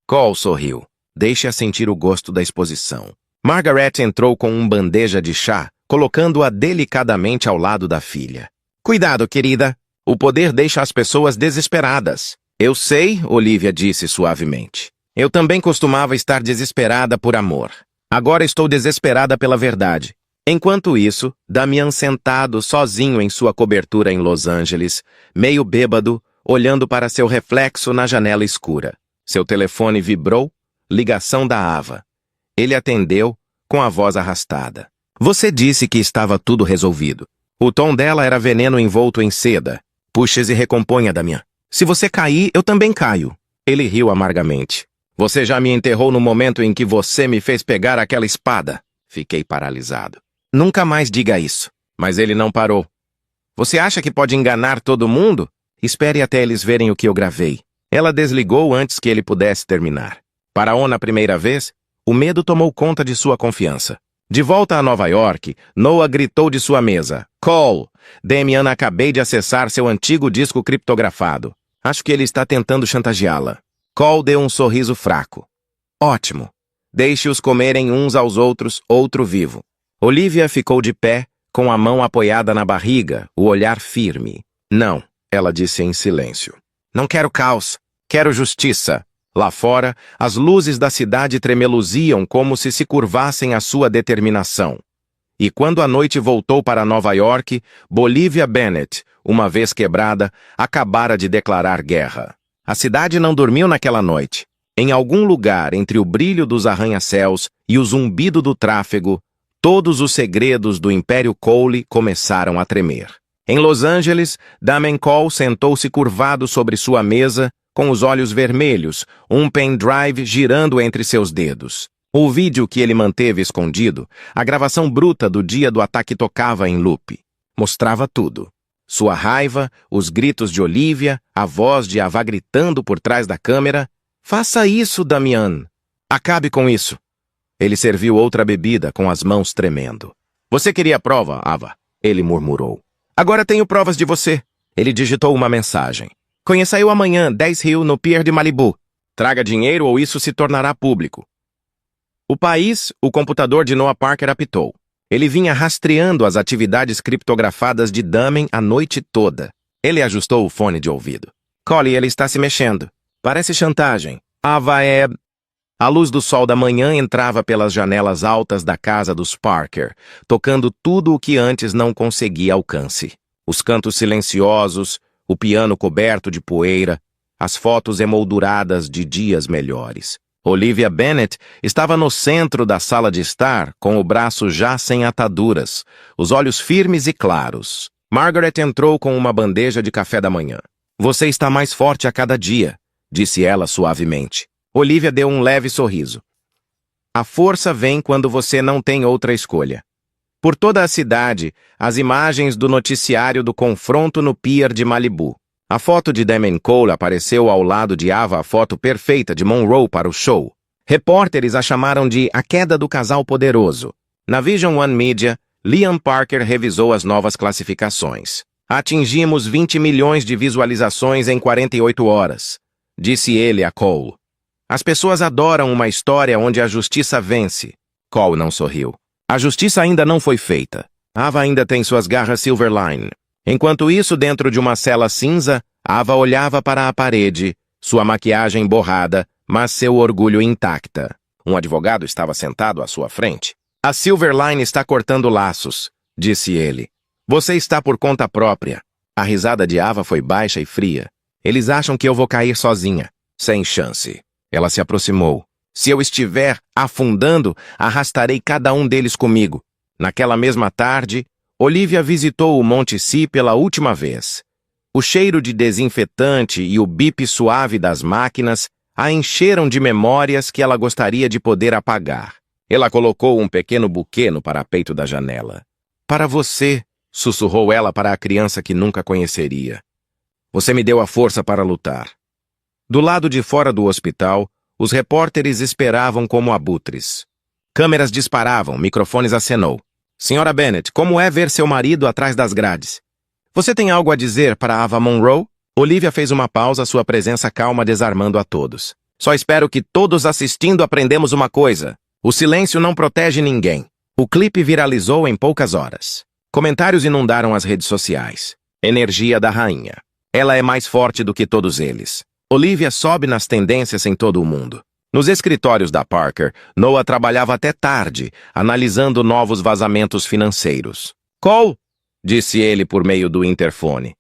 Cole sorriu. Deixe-a sentir o gosto da exposição. Margaret entrou com uma bandeja de chá, colocando-a delicadamente ao lado da filha. Cuidado, querida. O poder deixa as pessoas desesperadas. Eu sei, Olivia disse suavemente. Eu também costumava estar desesperada por amor. Agora estou desesperada pela verdade. Enquanto isso, Damian sentado sozinho em sua cobertura em Los Angeles, meio bêbado, olhando para seu reflexo na janela escura. Seu telefone vibrou, ligação da Ava. Ele atendeu, com a voz arrastada. Você disse que estava tudo resolvido. O tom dela era veneno envolto em seda. Puxe-se e recomponha, Damian. Se você cair, eu também caio. Ele riu amargamente. Você já me enterrou no momento em que você me fez pegar aquela espada. Fiquei paralisado. Nunca mais diga isso. Mas ele não parou. Você acha que pode enganar todo mundo? Espere até eles verem o que eu gravei. Ela desligou antes que ele pudesse terminar. Para a primeira vez, o medo tomou conta de sua confiança. De volta a Nova York, Noah gritou de sua mesa. Cole, Damian, acabei de acessar seu antigo disco criptografado. Acho que ele está tentando chantageá-la. Cole deu um sorriso fraco. Ótimo. Deixe-os comerem uns aos outros, outro vivo. Olivia ficou de pé, com a mão apoiada na barriga, o olhar firme. Não, ela disse em silêncio. Não quero caos, quero justiça. Lá fora, as luzes da cidade tremeluziam como se curvassem à sua determinação. E quando a noite voltou para Nova York, Bolivia Bennett, uma vez quebrada, acabara de declarar guerra. A cidade não dormiu naquela noite. Em algum lugar entre o brilho dos arranha-céus e o zumbido do tráfego, todos os segredos do Império Cole começaram a tremer. Em Los Angeles, Damon Cole sentou-se curvado sobre sua mesa, com os olhos vermelhos, um pendrive girando entre seus dedos. O vídeo que ele manteve escondido, a gravação bruta do dia do ataque tocava em loop. Mostrava tudo. Sua raiva, os gritos de Olivia, a voz de Ava gritando por trás da câmera. Faça isso, Damian. Acabe com isso. Ele serviu outra bebida com as mãos tremendo. Você queria prova, Ava? Ele murmurou. Agora tenho provas de você. Ele digitou uma mensagem. Conheça eu amanhã, 10 Hill, no Pier de Malibu. Traga dinheiro ou isso se tornará público. O país, o computador de Noah Parker apitou. Ele vinha rastreando as atividades criptografadas de Damon a noite toda. Ele ajustou o fone de ouvido. Cole, ele está se mexendo. Parece chantagem. Ava é... A luz do sol da manhã entrava pelas janelas altas da casa dos Parker, tocando tudo o que antes não conseguia alcance. Os cantos silenciosos, o piano coberto de poeira, as fotos emolduradas de dias melhores. Olivia Bennett estava no centro da sala de estar, com o braço já sem ataduras, os olhos firmes e claros. Margaret entrou com uma bandeja de café da manhã. Você está mais forte a cada dia, disse ela suavemente. Olivia deu um leve sorriso. A força vem quando você não tem outra escolha. Por toda a cidade, as imagens do noticiário do confronto no Pier de Malibu. A foto de Damon Cole apareceu ao lado de Ava, a foto perfeita de Monroe para o show. Repórteres a chamaram de a queda do casal poderoso. Na Vision One Media, Liam Parker revisou as novas classificações. Atingimos 20 milhões de visualizações em 48 horas, disse ele a Cole. As pessoas adoram uma história onde a justiça vence. Cole não sorriu. A justiça ainda não foi feita. Ava ainda tem suas garras Silverline. Enquanto isso, dentro de uma cela cinza, Ava olhava para a parede, sua maquiagem borrada, mas seu orgulho intacta. Um advogado estava sentado à sua frente. A Silverline está cortando laços, disse ele. Você está por conta própria. A risada de Ava foi baixa e fria. Eles acham que eu vou cair sozinha. Sem chance. Ela se aproximou. Se eu estiver afundando, arrastarei cada um deles comigo. Naquela mesma tarde, Olivia visitou o Monte Si pela última vez. O cheiro de desinfetante e o bip suave das máquinas a encheram de memórias que ela gostaria de poder apagar. Ela colocou um pequeno buquê no parapeito da janela. Para você, sussurrou ela para a criança que nunca conheceria. Você me deu a força para lutar. Do lado de fora do hospital, os repórteres esperavam como abutres. Câmeras disparavam, microfones acenou. Senhora Bennet, como é ver seu marido atrás das grades? Você tem algo a dizer para Ava Monroe? Olivia fez uma pausa, sua presença calma desarmando a todos. Só espero que todos assistindo aprendemos uma coisa. O silêncio não protege ninguém. O clipe viralizou em poucas horas. Comentários inundaram as redes sociais. Energia da rainha. Ela é mais forte do que todos eles. Olivia sobe nas tendências em todo o mundo. Nos escritórios da Parker, Noah trabalhava até tarde, analisando novos vazamentos financeiros. Cole, disse ele por meio do interfone.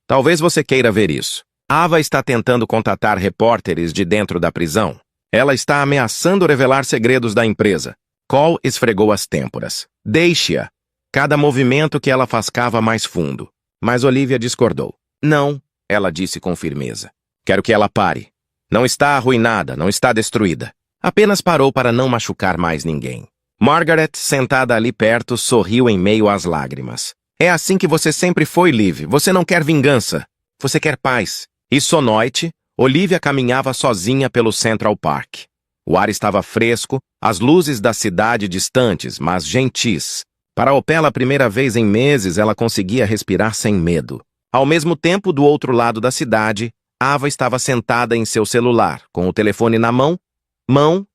Talvez você queira ver isso. Ava está tentando contatar repórteres de dentro da prisão. Ela está ameaçando revelar segredos da empresa. Cole esfregou as têmporas. Deixe-a. Cada movimento que ela faz cava mais fundo. Mas Olivia discordou. Não, ela disse com firmeza. Quero que ela pare. Não está arruinada, não está destruída. Apenas parou para não machucar mais ninguém. Margaret, sentada ali perto, sorriu em meio às lágrimas. É assim que você sempre foi, Liv. Você não quer vingança. Você quer paz. E sonoite, Olivia caminhava sozinha pelo Central Park. O ar estava fresco, as luzes da cidade distantes, mas gentis. Para pela primeira vez em meses, ela conseguia respirar sem medo. Ao mesmo tempo, do outro lado da cidade, Ava estava sentada em seu celular, com o telefone na mão,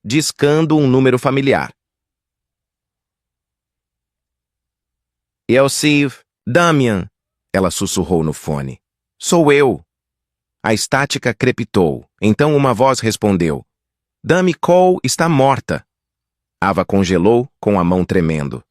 discando um número familiar. Steve, Damian, ela sussurrou no fone. Sou eu. A estática crepitou, então uma voz respondeu. Dami Cole está morta. Ava congelou, com a mão tremendo.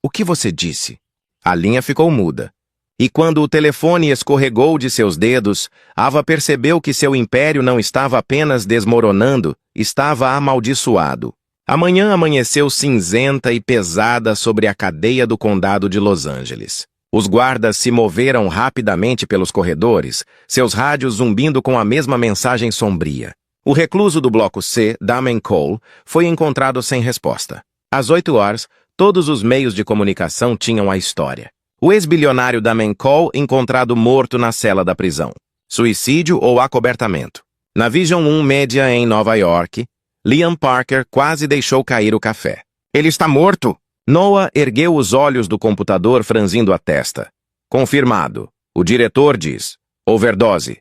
O que você disse? A linha ficou muda. E quando o telefone escorregou de seus dedos, Ava percebeu que seu império não estava apenas desmoronando, estava amaldiçoado. A manhã amanheceu cinzenta e pesada sobre a cadeia do condado de Los Angeles. Os guardas se moveram rapidamente pelos corredores, seus rádios zumbindo com a mesma mensagem sombria. O recluso do Bloco C, Damon Cole, foi encontrado sem resposta. Às 8 horas, todos os meios de comunicação tinham a história. O ex-bilionário Damon Cole encontrado morto na cela da prisão. Suicídio ou acobertamento. Na Vision 1 Media em Nova York, Liam Parker quase deixou cair o café. Ele está morto! Noah ergueu os olhos do computador franzindo a testa. Confirmado. O diretor diz. Overdose.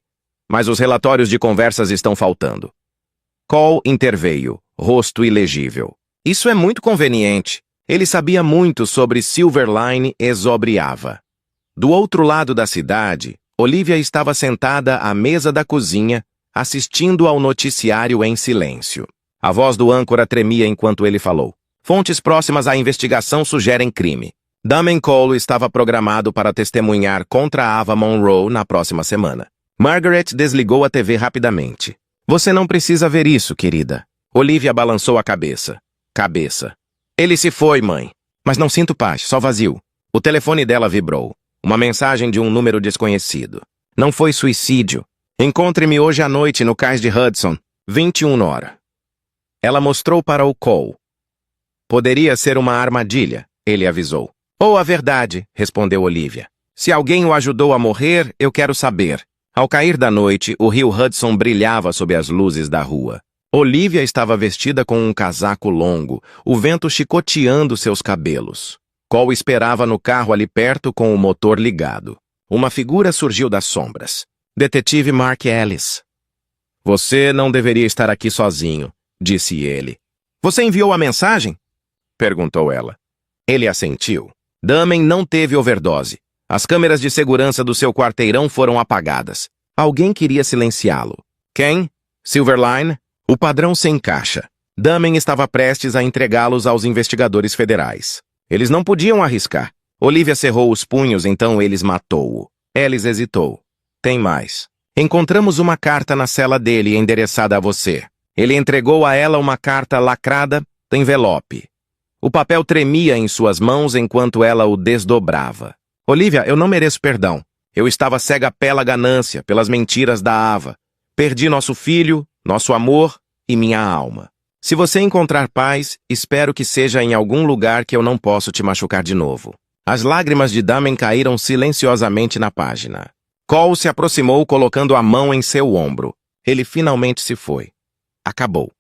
Mas os relatórios de conversas estão faltando. Cole interveio, rosto ilegível. Isso é muito conveniente. Ele sabia muito sobre Silverline e Ava. Do outro lado da cidade, Olivia estava sentada à mesa da cozinha, assistindo ao noticiário em silêncio. A voz do âncora tremia enquanto ele falou. Fontes próximas à investigação sugerem crime. Damon Cole estava programado para testemunhar contra Ava Monroe na próxima semana. Margaret desligou a TV rapidamente. Você não precisa ver isso, querida. Olivia balançou a cabeça. Ele se foi, mãe. Mas não sinto paz, só vazio. O telefone dela vibrou. Uma mensagem de um número desconhecido. Não foi suicídio. Encontre-me hoje à noite no cais de Hudson, 21 horas. Ela mostrou para o Cole. Poderia ser uma armadilha, ele avisou. Ou a verdade, respondeu Olivia. Se alguém o ajudou a morrer, eu quero saber. Ao cair da noite, o rio Hudson brilhava sob as luzes da rua. Olivia estava vestida com um casaco longo, o vento chicoteando seus cabelos. Cole esperava no carro ali perto com o motor ligado. Uma figura surgiu das sombras. Detetive Mark Ellis. Você não deveria estar aqui sozinho, disse ele. Você enviou a mensagem? Perguntou ela. Ele assentiu. Damon não teve overdose. As câmeras de segurança do seu quarteirão foram apagadas. Alguém queria silenciá-lo. Quem? Silverline? O padrão se encaixa. Damon estava prestes a entregá-los aos investigadores federais. Eles não podiam arriscar. Olivia cerrou os punhos, então eles matou-o. Ellis hesitou. Tem mais. Encontramos uma carta na cela dele endereçada a você. Ele entregou a ela uma carta lacrada do envelope. O papel tremia em suas mãos enquanto ela o desdobrava. Olivia, eu não mereço perdão. Eu estava cega pela ganância, pelas mentiras da Ava. Perdi nosso filho, nosso amor e minha alma. Se você encontrar paz, espero que seja em algum lugar que eu não posso te machucar de novo. As lágrimas de Damon caíram silenciosamente na página. Cole se aproximou colocando a mão em seu ombro. Ele finalmente se foi. Acabou.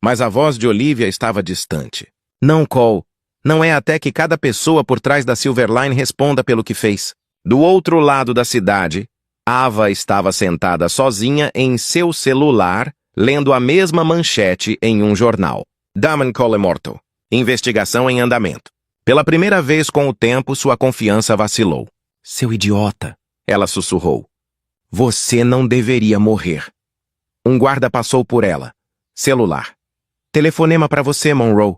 Mas a voz de Olivia estava distante. Não, Cole. Não é até que cada pessoa por trás da Silverline responda pelo que fez. Do outro lado da cidade, Ava estava sentada sozinha em seu celular, lendo a mesma manchete em um jornal. Damon Cole morto. Investigação em andamento. Pela primeira vez com o tempo, sua confiança vacilou. Seu idiota, ela sussurrou. Você não deveria morrer. Um guarda passou por ela. Celular. Telefonema para você, Monroe.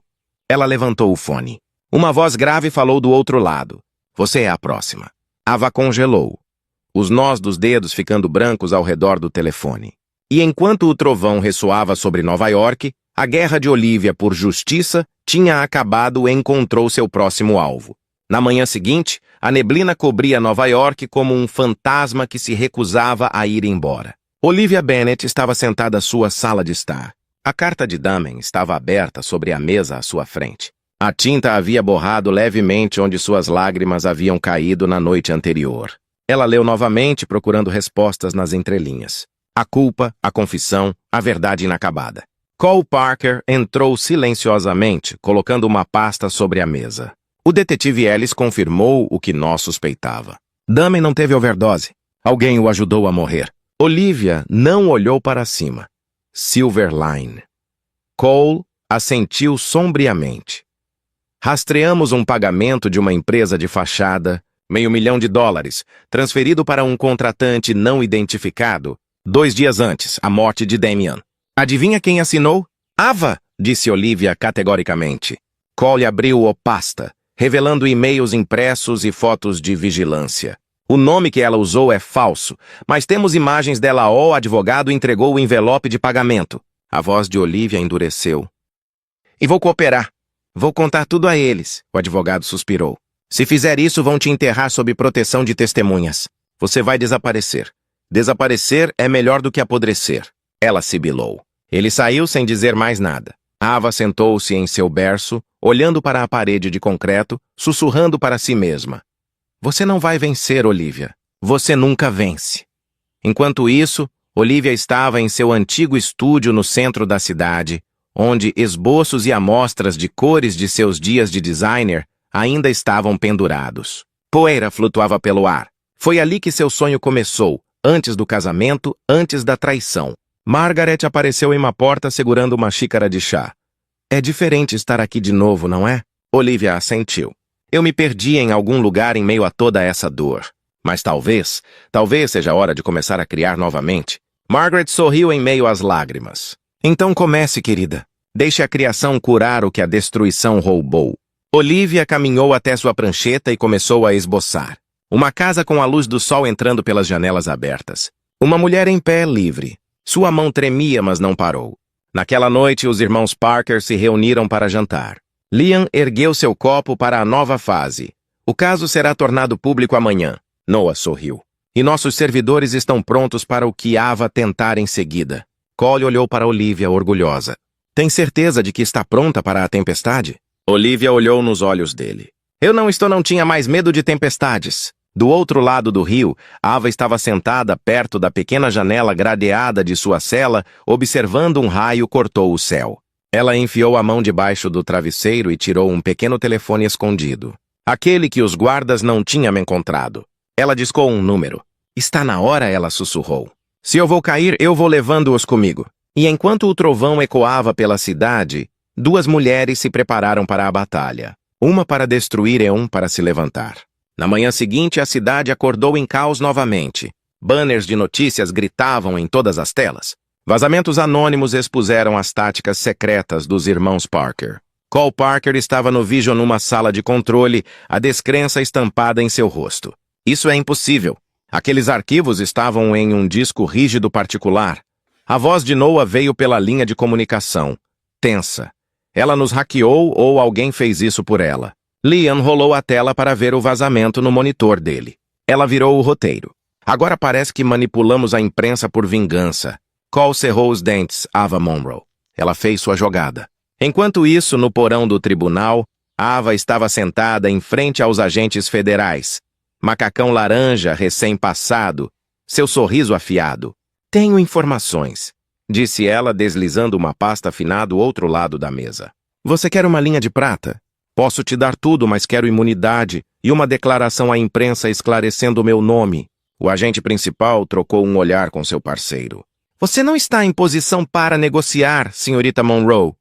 Ela levantou o fone. Uma voz grave falou do outro lado. Você é a próxima. Ava congelou, os nós dos dedos ficando brancos ao redor do telefone. E enquanto o trovão ressoava sobre Nova York, a guerra de Olivia por justiça tinha acabado e encontrou seu próximo alvo. Na manhã seguinte, a neblina cobria Nova York como um fantasma que se recusava a ir embora. Olivia Bennet estava sentada à sua sala de estar. A carta de Damon estava aberta sobre a mesa à sua frente. A tinta havia borrado levemente onde suas lágrimas haviam caído na noite anterior. Ela leu novamente, procurando respostas nas entrelinhas. A culpa, a confissão, a verdade inacabada. Cole Parker entrou silenciosamente, colocando uma pasta sobre a mesa. O detetive Ellis confirmou o que nós suspeitava. Damon não teve overdose. Alguém o ajudou a morrer. Olivia não olhou para cima. Silverline. Cole assentiu sombriamente. Rastreamos um pagamento de uma empresa de fachada, $500 mil, transferido para um contratante não identificado, 2 dias antes, a morte de Damian. Adivinha quem assinou? Ava, disse Olivia categoricamente. Cole abriu a pasta, revelando e-mails impressos e fotos de vigilância. O nome que ela usou é falso, mas temos imagens dela. O advogado entregou o envelope de pagamento. A voz de Olivia endureceu. E vou cooperar. Vou contar tudo a eles, o advogado suspirou. Se fizer isso, vão te enterrar sob proteção de testemunhas. Você vai desaparecer. Desaparecer é melhor do que apodrecer. Ela sibilou. Ele saiu sem dizer mais nada. Ava sentou-se em seu berço, olhando para a parede de concreto, sussurrando para si mesma. Você não vai vencer, Olivia. Você nunca vence. Enquanto isso, Olivia estava em seu antigo estúdio no centro da cidade, onde esboços e amostras de cores de seus dias de designer ainda estavam pendurados. Poeira flutuava pelo ar. Foi ali que seu sonho começou, antes do casamento, antes da traição. Margaret apareceu em uma porta segurando uma xícara de chá. É diferente estar aqui de novo, não é? Olivia assentiu. Eu me perdi em algum lugar em meio a toda essa dor. Mas talvez seja a hora de começar a criar novamente. Margaret sorriu em meio às lágrimas. Então comece, querida. Deixe a criação curar o que a destruição roubou. Olivia caminhou até sua prancheta e começou a esboçar. Uma casa com a luz do sol entrando pelas janelas abertas. Uma mulher em pé, livre. Sua mão tremia, mas não parou. Naquela noite, os irmãos Parker se reuniram para jantar. Liam ergueu seu copo para a nova fase. O caso será tornado público amanhã. Noah sorriu. E nossos servidores estão prontos para o que Ava tentar em seguida. Cole olhou para Olivia, orgulhosa. Tem certeza de que está pronta para a tempestade? Olivia olhou nos olhos dele. Eu não tinha mais medo de tempestades. Do outro lado do rio, Ava estava sentada perto da pequena janela gradeada de sua cela, observando um raio cortou o céu. Ela enfiou a mão debaixo do travesseiro e tirou um pequeno telefone escondido. Aquele que os guardas não tinham encontrado. Ela discou um número. Está na hora, ela sussurrou. Se eu vou cair, eu vou levando-os comigo. E enquanto o trovão ecoava pela cidade, 2 mulheres se prepararam para a batalha. Uma para destruir e um para se levantar. Na manhã seguinte, a cidade acordou em caos novamente. Banners de notícias gritavam em todas as telas. Vazamentos anônimos expuseram as táticas secretas dos irmãos Parker. Cole Parker estava no Vision numa sala de controle, a descrença estampada em seu rosto. Isso é impossível. Aqueles arquivos estavam em um disco rígido particular. A voz de Noah veio pela linha de comunicação. Tensa. Ela nos hackeou ou alguém fez isso por ela. Liam rolou a tela para ver o vazamento no monitor dele. Ela virou o roteiro. Agora parece que manipulamos a imprensa por vingança. Cole cerrou os dentes, Ava Monroe. Ela fez sua jogada. Enquanto isso, no porão do tribunal, Ava estava sentada em frente aos agentes federais. Macacão laranja recém-passado, seu sorriso afiado. Tenho informações, disse ela, deslizando uma pasta fina do outro lado da mesa. Você quer uma linha de prata? Posso te dar tudo, mas quero imunidade e uma declaração à imprensa esclarecendo o meu nome. O agente principal trocou um olhar com seu parceiro. Você não está em posição para negociar, senhorita Monroe.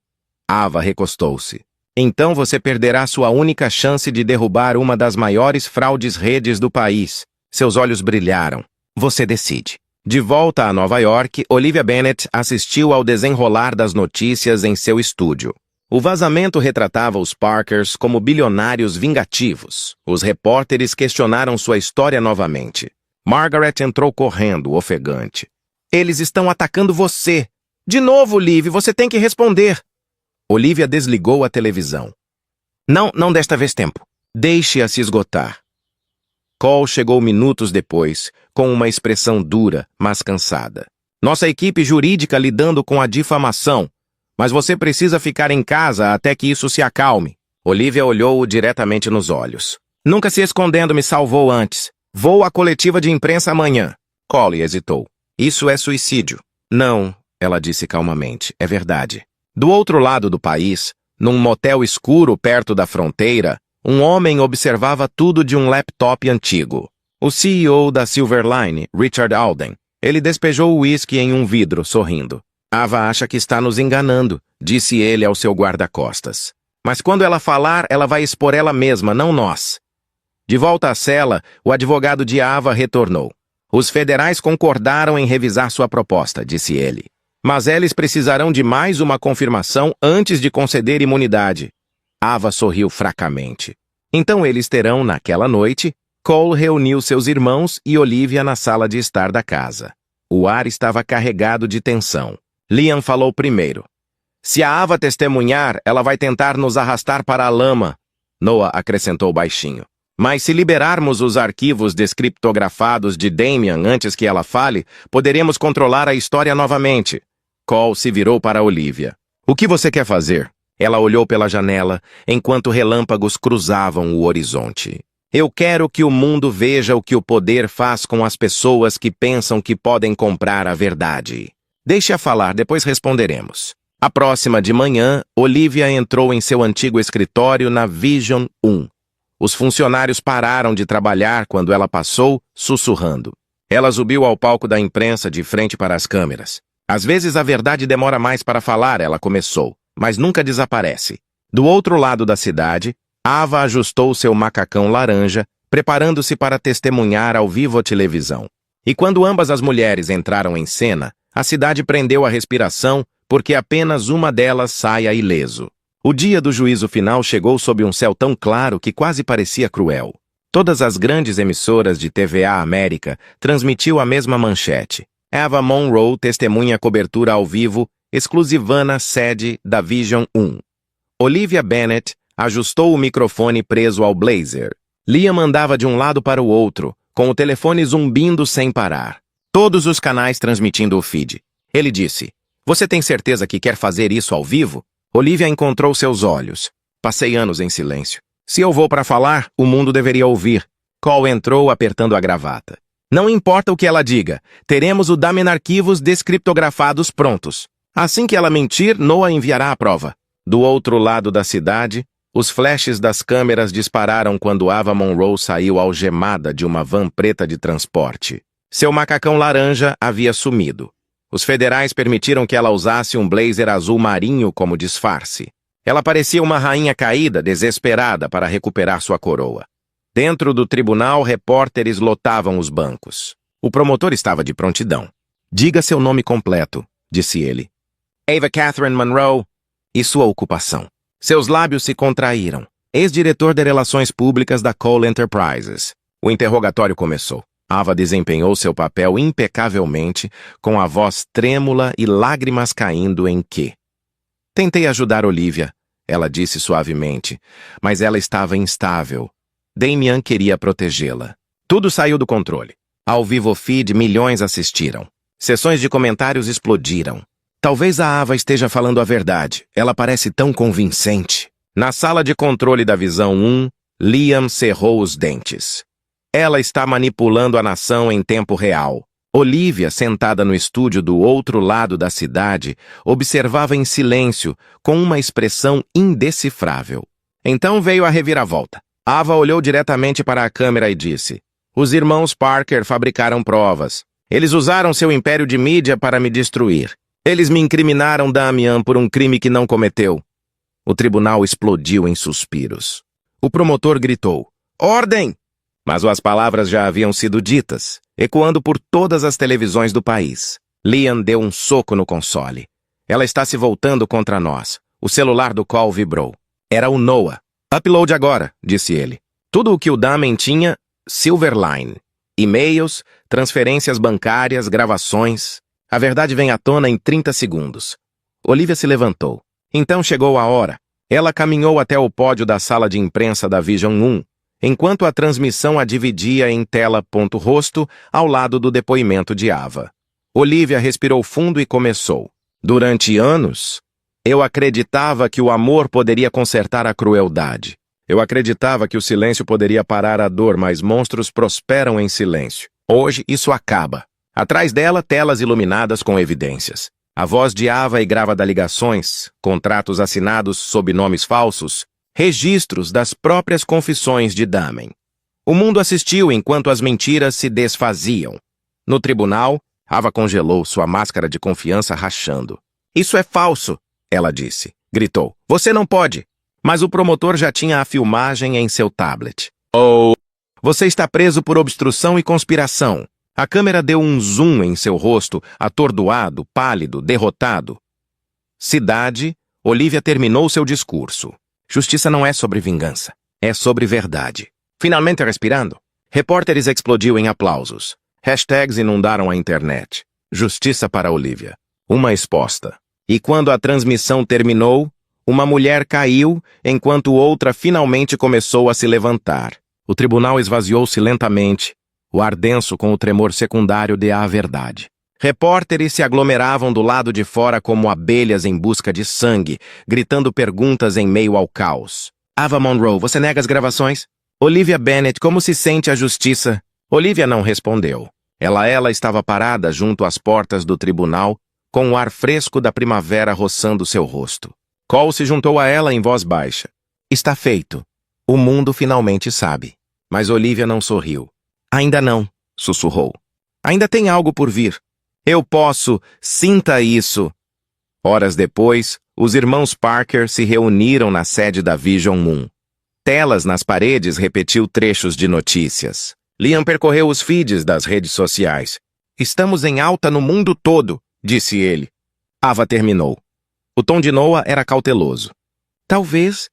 Ava recostou-se. Então você perderá sua única chance de derrubar uma das maiores fraudes redes do país. Seus olhos brilharam. Você decide. De volta a Nova York, Olivia Bennet assistiu ao desenrolar das notícias em seu estúdio. O vazamento retratava os Parkers como bilionários vingativos. Os repórteres questionaram sua história novamente. Margaret entrou correndo, ofegante. Eles estão atacando você. De novo, Liv, você tem que responder. Olivia desligou a televisão. Não desta vez tempo. Deixe-a se esgotar. Cole chegou minutos depois, com uma expressão dura, mas cansada. Nossa equipe jurídica lidando com a difamação. Mas você precisa ficar em casa até que isso se acalme. Olivia olhou-o diretamente nos olhos. Nunca se escondendo me salvou antes. Vou à coletiva de imprensa amanhã. Cole hesitou. Isso é suicídio. Não, ela disse calmamente. É verdade. Do outro lado do país, num motel escuro perto da fronteira, um homem observava tudo de um laptop antigo. O CEO da Silverline, Richard Alden. Ele despejou o uísque em um vidro, sorrindo. Ava acha que está nos enganando, disse ele ao seu guarda-costas. Mas quando ela falar, ela vai expor ela mesma, não nós. De volta à cela, o advogado de Ava retornou. Os federais concordaram em revisar sua proposta, disse ele. Mas eles precisarão de mais uma confirmação antes de conceder imunidade. Ava sorriu fracamente. Então eles terão, naquela noite, Cole reuniu seus irmãos e Olivia na sala de estar da casa. O ar estava carregado de tensão. Liam falou primeiro. Se a Ava testemunhar, ela vai tentar nos arrastar para a lama. Noah acrescentou baixinho. Mas se liberarmos os arquivos descriptografados de Damian antes que ela fale, poderemos controlar a história novamente. Cole se virou para Olivia. O que você quer fazer? Ela olhou pela janela, enquanto relâmpagos cruzavam o horizonte. Eu quero que o mundo veja o que o poder faz com as pessoas que pensam que podem comprar a verdade. Deixe-a falar, depois responderemos. A próxima de manhã, Olivia entrou em seu antigo escritório na Vision 1. Os funcionários pararam de trabalhar quando ela passou, sussurrando. Ela subiu ao palco da imprensa de frente para as câmeras. Às vezes a verdade demora mais para falar, ela começou, mas nunca desaparece. Do outro lado da cidade, Ava ajustou seu macacão laranja, preparando-se para testemunhar ao vivo à televisão. E quando ambas as mulheres entraram em cena, a cidade prendeu a respiração porque apenas uma delas saia ileso. O dia do juízo final chegou sob um céu tão claro que quase parecia cruel. Todas as grandes emissoras de TVA América transmitiu a mesma manchete. Ava Monroe testemunha cobertura ao vivo, exclusivana sede da Vision 1. Olivia Bennet ajustou o microfone preso ao blazer. Liam andava de um lado para o outro, com o telefone zumbindo sem parar. Todos os canais transmitindo o feed. Ele disse, você tem certeza que quer fazer isso ao vivo? Olivia encontrou seus olhos. Passei anos em silêncio. Se eu vou para falar, o mundo deveria ouvir. Cole entrou apertando a gravata. Não importa o que ela diga, teremos o Damen arquivos descriptografados prontos. Assim que ela mentir, Noah enviará a prova. Do outro lado da cidade, os flashes das câmeras dispararam quando Ava Monroe saiu algemada de uma van preta de transporte. Seu macacão laranja havia sumido. Os federais permitiram que ela usasse um blazer azul marinho como disfarce. Ela parecia uma rainha caída, desesperada para recuperar sua coroa. Dentro do tribunal, repórteres lotavam os bancos. O promotor estava de prontidão. Diga seu nome completo, disse ele. Ava Catherine Monroe. E sua ocupação. Seus lábios se contraíram. Ex-diretor de Relações Públicas da Cole Enterprises. O interrogatório começou. Ava desempenhou seu papel impecavelmente, com a voz trêmula e lágrimas caindo em que. Tentei ajudar Olivia, ela disse suavemente, mas ela estava instável. Damian queria protegê-la. Tudo saiu do controle. Ao vivo feed, milhões assistiram. Sessões de comentários explodiram. Talvez a Ava esteja falando a verdade. Ela parece tão convincente. Na sala de controle da Visão 1, Liam cerrou os dentes. Ela está manipulando a nação em tempo real. Olivia, sentada no estúdio do outro lado da cidade, observava em silêncio, com uma expressão indecifrável. Então veio a reviravolta. Ava olhou diretamente para a câmera e disse: os irmãos Parker fabricaram provas. Eles usaram seu império de mídia para me destruir. Eles me incriminaram Damian por um crime que não cometeu. O tribunal explodiu em suspiros. O promotor gritou: ordem! Mas as palavras já haviam sido ditas, ecoando por todas as televisões do país. Liam deu um soco no console. Ela está se voltando contra nós. O celular do Cole vibrou. Era o Noah. Upload agora, disse ele. Tudo o que o Damen tinha, Silverline. E-mails, transferências bancárias, gravações. A verdade vem à tona em 30 segundos. Olivia se levantou. Então chegou a hora. Ela caminhou até o pódio da sala de imprensa da Vision 1, enquanto a transmissão a dividia em tela.rosto ao lado do depoimento de Ava. Olivia respirou fundo e começou. Durante anos, eu acreditava que o amor poderia consertar a crueldade. Eu acreditava que o silêncio poderia parar a dor, mas monstros prosperam em silêncio. Hoje, isso acaba. Atrás dela, telas iluminadas com evidências. A voz de Ava e grávida ligações, contratos assinados sob nomes falsos, registros das próprias confissões de Damen. O mundo assistiu enquanto as mentiras se desfaziam. No tribunal, Ava congelou, sua máscara de confiança rachando. Isso é falso, ela disse. Gritou. Você não pode. Mas o promotor já tinha a filmagem em seu tablet. Oh! Você está preso por obstrução e conspiração. A câmera deu um zoom em seu rosto, atordoado, pálido, derrotado. Cidade, Olivia terminou seu discurso. Justiça não é sobre vingança, é sobre verdade. Finalmente respirando, repórteres explodiu em aplausos. Hashtags inundaram a internet. Justiça para Olivia. Uma exposta. E quando a transmissão terminou, uma mulher caiu, enquanto outra finalmente começou a se levantar. O tribunal esvaziou-se lentamente, o ar denso com o tremor secundário de a verdade. Repórteres se aglomeravam do lado de fora como abelhas em busca de sangue, gritando perguntas em meio ao caos. Ava Monroe, você nega as gravações? Olivia Bennett, como se sente a justiça? Olivia não respondeu. Ela estava parada junto às portas do tribunal, com o ar fresco da primavera roçando seu rosto. Cole se juntou a ela em voz baixa. Está feito. O mundo finalmente sabe. Mas Olivia não sorriu. Ainda não, sussurrou. Ainda tem algo por vir. Eu posso, sinta isso. Horas depois, os irmãos Parker se reuniram na sede da Vision 1. Telas nas paredes repetiu trechos de notícias. Liam percorreu os feeds das redes sociais. Estamos em alta no mundo todo, disse ele. Ava terminou. O tom de Noah era cauteloso. Talvez.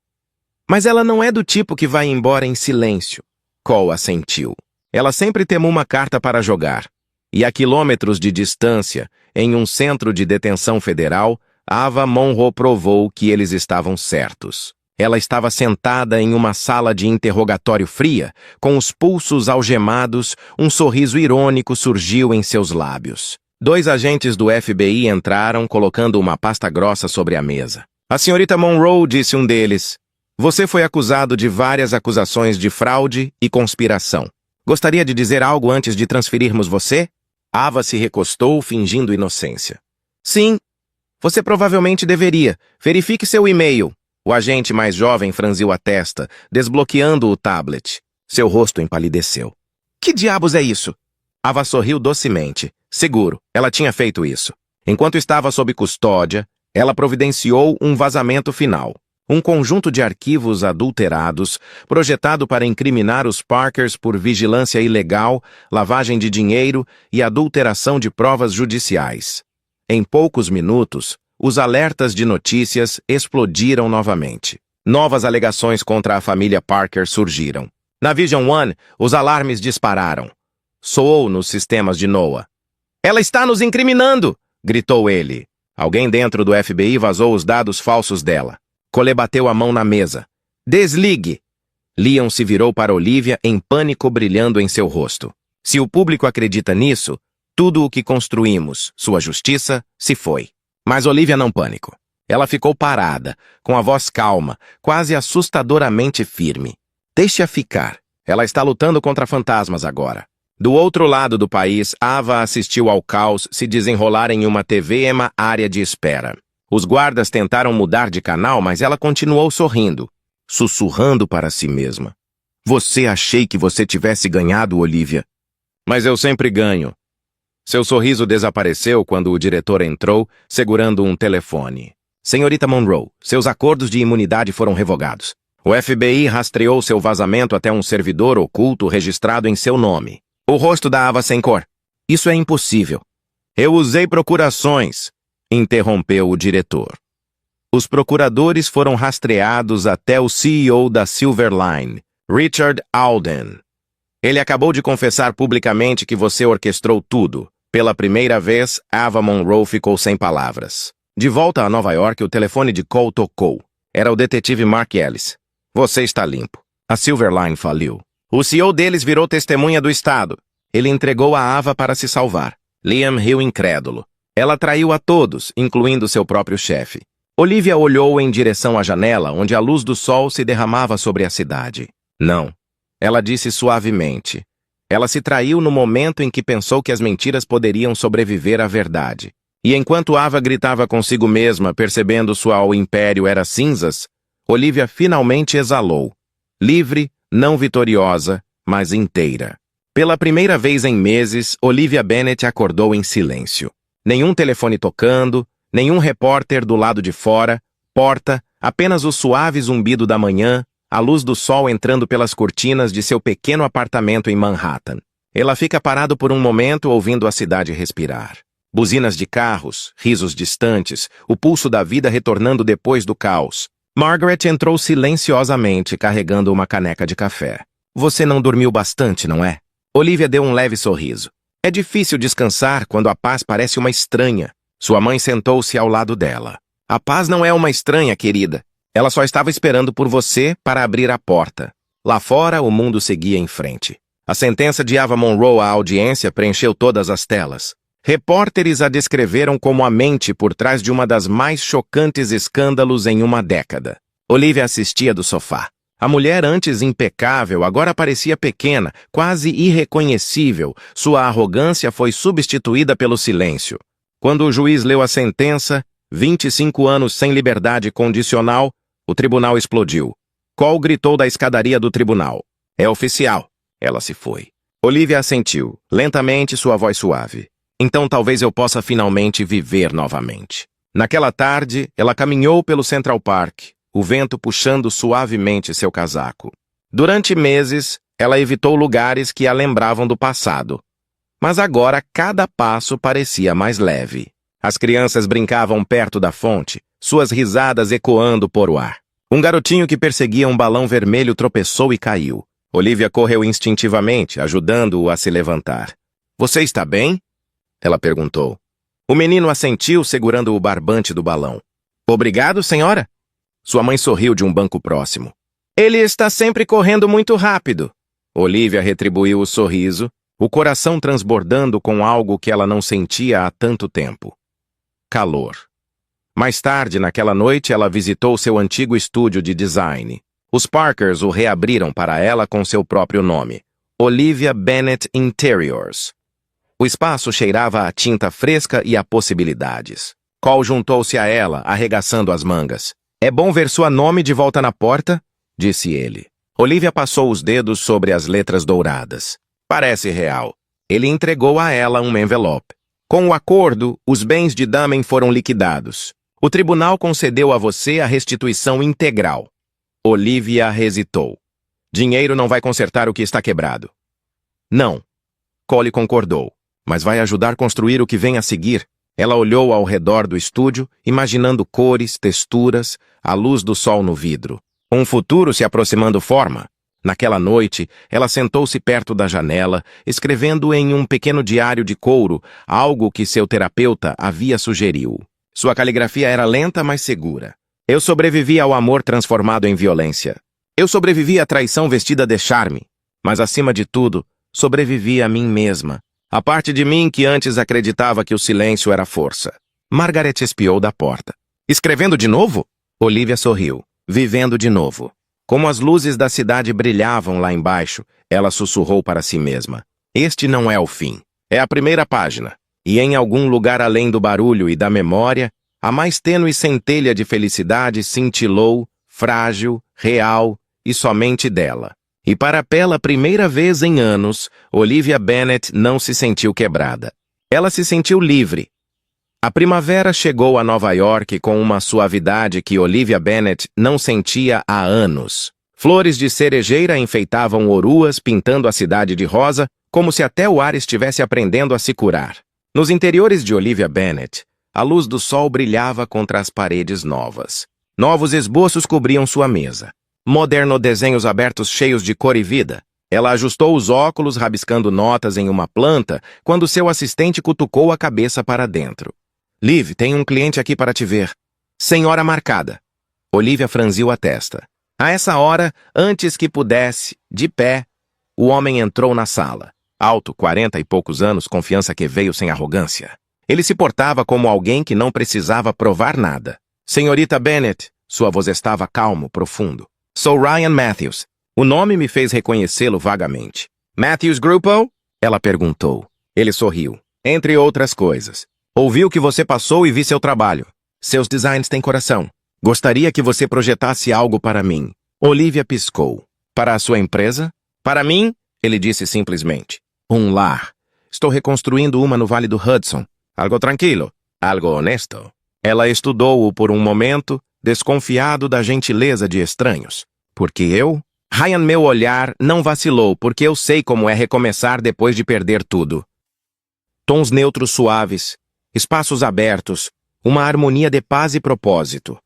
Mas ela não é do tipo que vai embora em silêncio. Cole assentiu. Ela sempre tem uma carta para jogar. E a quilômetros de distância, em um centro de detenção federal, Ava Monroe provou que eles estavam certos. Ela estava sentada em uma sala de interrogatório fria, com os pulsos algemados, um sorriso irônico surgiu em seus lábios. 2 agentes do FBI entraram, colocando uma pasta grossa sobre a mesa. A senhorita Monroe, disse um deles, você foi acusado de várias acusações de fraude e conspiração. Gostaria de dizer algo antes de transferirmos você? Ava se recostou, fingindo inocência. Sim, você provavelmente deveria. Verifique seu e-mail. O agente mais jovem franziu a testa, desbloqueando o tablet. Seu rosto empalideceu. Que diabos é isso? Ava sorriu docemente. Seguro, ela tinha feito isso. Enquanto estava sob custódia, ela providenciou um vazamento final. Um conjunto de arquivos adulterados, projetado para incriminar os Parkers por vigilância ilegal, lavagem de dinheiro e adulteração de provas judiciais. Em poucos minutos, os alertas de notícias explodiram novamente. Novas alegações contra a família Parker surgiram. Na Vision 1, os alarmes dispararam. Soou nos sistemas de Noah. Ela está nos incriminando! Gritou ele. Alguém dentro do FBI vazou os dados falsos dela. Cole bateu a mão na mesa. Desligue! Liam se virou para Olivia em pânico brilhando em seu rosto. Se o público acredita nisso, tudo o que construímos, sua justiça, se foi. Mas Olivia não pânico. Ela ficou parada, com a voz calma, quase assustadoramente firme. Deixe-a ficar. Ela está lutando contra fantasmas agora. Do outro lado do país, Ava assistiu ao caos se desenrolar em uma TV em uma área de espera. Os guardas tentaram mudar de canal, mas ela continuou sorrindo. sussurrando para si mesma. Você achei que você tivesse ganhado, Olivia. Mas eu sempre ganho. Seu sorriso desapareceu quando o diretor entrou, segurando um telefone. Senhorita Monroe, seus acordos de imunidade foram revogados. O FBI rastreou seu vazamento até um servidor oculto registrado em seu nome. O rosto da Ava sem cor. Isso é impossível. Eu usei procurações, interrompeu o diretor. Os procuradores foram rastreados até o CEO da Silverline, Richard Alden. Ele acabou de confessar publicamente que você orquestrou tudo. Pela primeira vez, Ava Monroe ficou sem palavras. De volta a Nova York, o telefone de Cole tocou. Era o detetive Mark Ellis. Você está limpo. A Silverline faliu. O CEO deles virou testemunha do Estado. Ele entregou a Ava para se salvar. Liam riu incrédulo. Ela traiu a todos, incluindo seu próprio chefe. Olivia olhou em direção à janela, onde a luz do sol se derramava sobre a cidade. Não. Ela disse suavemente. Ela se traiu no momento em que pensou que as mentiras poderiam sobreviver à verdade. E enquanto Ava gritava consigo mesma, percebendo o império era cinzas, Olivia finalmente exalou. Livre, não vitoriosa, mas inteira. Pela primeira vez em meses, Olivia Bennet acordou em silêncio. Nenhum telefone tocando, nenhum repórter do lado de fora, porta, apenas o suave zumbido da manhã, a luz do sol entrando pelas cortinas de seu pequeno apartamento em Manhattan. Ela fica parada por um momento ouvindo a cidade respirar. Buzinas de carros, risos distantes, o pulso da vida retornando depois do caos. Margaret entrou silenciosamente, carregando uma caneca de café. Você não dormiu bastante, não é? Olivia deu um leve sorriso. É difícil descansar quando a paz parece uma estranha. Sua mãe sentou-se ao lado dela. A paz não é uma estranha, querida. Ela só estava esperando por você para abrir a porta. Lá fora, o mundo seguia em frente. A sentença de Ava Monroe à audiência preencheu todas as telas. Repórteres a descreveram como a mente por trás de uma das mais chocantes escândalos em uma década. Olivia assistia do sofá. A mulher antes impecável agora parecia pequena, quase irreconhecível. Sua arrogância foi substituída pelo silêncio. Quando o juiz leu a sentença, 25 anos sem liberdade condicional, o tribunal explodiu. Cole gritou da escadaria do tribunal. É oficial. Ela se foi. Olivia assentiu, lentamente, sua voz suave. Então talvez eu possa finalmente viver novamente. Naquela tarde, ela caminhou pelo Central Park, o vento puxando suavemente seu casaco. Durante meses, ela evitou lugares que a lembravam do passado. Mas agora cada passo parecia mais leve. As crianças brincavam perto da fonte, suas risadas ecoando por o ar. Um garotinho que perseguia um balão vermelho tropeçou e caiu. Olivia correu instintivamente, ajudando-o a se levantar. Você está bem? Ela perguntou. O menino assentiu, segurando o barbante do balão. Obrigado, senhora. Sua mãe sorriu de um banco próximo. Ele está sempre correndo muito rápido. Olivia retribuiu o sorriso, o coração transbordando com algo que ela não sentia há tanto tempo. Calor. Mais tarde, naquela noite, ela visitou seu antigo estúdio de design. Os Parkers o reabriram para ela com seu próprio nome, Olivia Bennet Interiors. O espaço cheirava a tinta fresca e a possibilidades. Cole juntou-se a ela, arregaçando as mangas. É bom ver sua nome de volta na porta, disse ele. Olivia passou os dedos sobre as letras douradas. Parece real. Ele entregou a ela um envelope. Com o acordo, os bens de Damen foram liquidados. O tribunal concedeu a você a restituição integral. Olivia hesitou. Dinheiro não vai consertar o que está quebrado. Não. Cole concordou. Mas vai ajudar a construir o que vem a seguir. Ela olhou ao redor do estúdio, imaginando cores, texturas, a luz do sol no vidro. Um futuro se aproximando forma. Naquela noite, ela sentou-se perto da janela, escrevendo em um pequeno diário de couro algo que seu terapeuta havia sugerido. Sua caligrafia era lenta, mas segura. Eu sobrevivi ao amor transformado em violência. Eu sobrevivi à traição vestida de charme. Mas, acima de tudo, sobrevivi a mim mesma. A parte de mim que antes acreditava que o silêncio era força. Margaret espiou da porta. Escrevendo de novo? Olivia sorriu. Vivendo de novo. Como as luzes da cidade brilhavam lá embaixo, ela sussurrou para si mesma. Este não é o fim. É a primeira página. E em algum lugar além do barulho e da memória, a mais tênue centelha de felicidade cintilou, frágil, real e somente dela. E pela primeira vez em anos, Olivia Bennet não se sentiu quebrada. Ela se sentiu livre. A primavera chegou a Nova York com uma suavidade que Olivia Bennet não sentia há anos. Flores de cerejeira enfeitavam oruas, pintando a cidade de rosa, como se até o ar estivesse aprendendo a se curar. Nos interiores de Olivia Bennet, a luz do sol brilhava contra as paredes novas. Novos esboços cobriam sua mesa. Modernos desenhos abertos cheios de cor e vida. Ela ajustou os óculos, rabiscando notas em uma planta, quando seu assistente cutucou a cabeça para dentro. Liv, tem um cliente aqui para te ver. Senhora marcada. Olivia franziu a testa. A essa hora, antes que pudesse, de pé, o homem entrou na sala. Alto, 40 e poucos anos, confiança que veio sem arrogância. Ele se portava como alguém que não precisava provar nada. Senhorita Bennet, sua voz estava calmo, profundo. Sou Ryan Matthews. O nome me fez reconhecê-lo vagamente. Matthews Grupo? Ela perguntou. Ele sorriu. Entre outras coisas. Ouvi o que você passou e vi seu trabalho. Seus designs têm coração. Gostaria que você projetasse algo para mim. Olivia piscou. Para a sua empresa? Para mim? Ele disse simplesmente. Um lar. Estou reconstruindo uma no Vale do Hudson. Algo tranquilo. Algo honesto. Ela estudou-o por um momento, desconfiado da gentileza de estranhos. Porque eu? Ryan, meu olhar não vacilou, porque eu sei como é recomeçar depois de perder tudo. Tons neutros suaves, espaços abertos, uma harmonia de paz e propósito.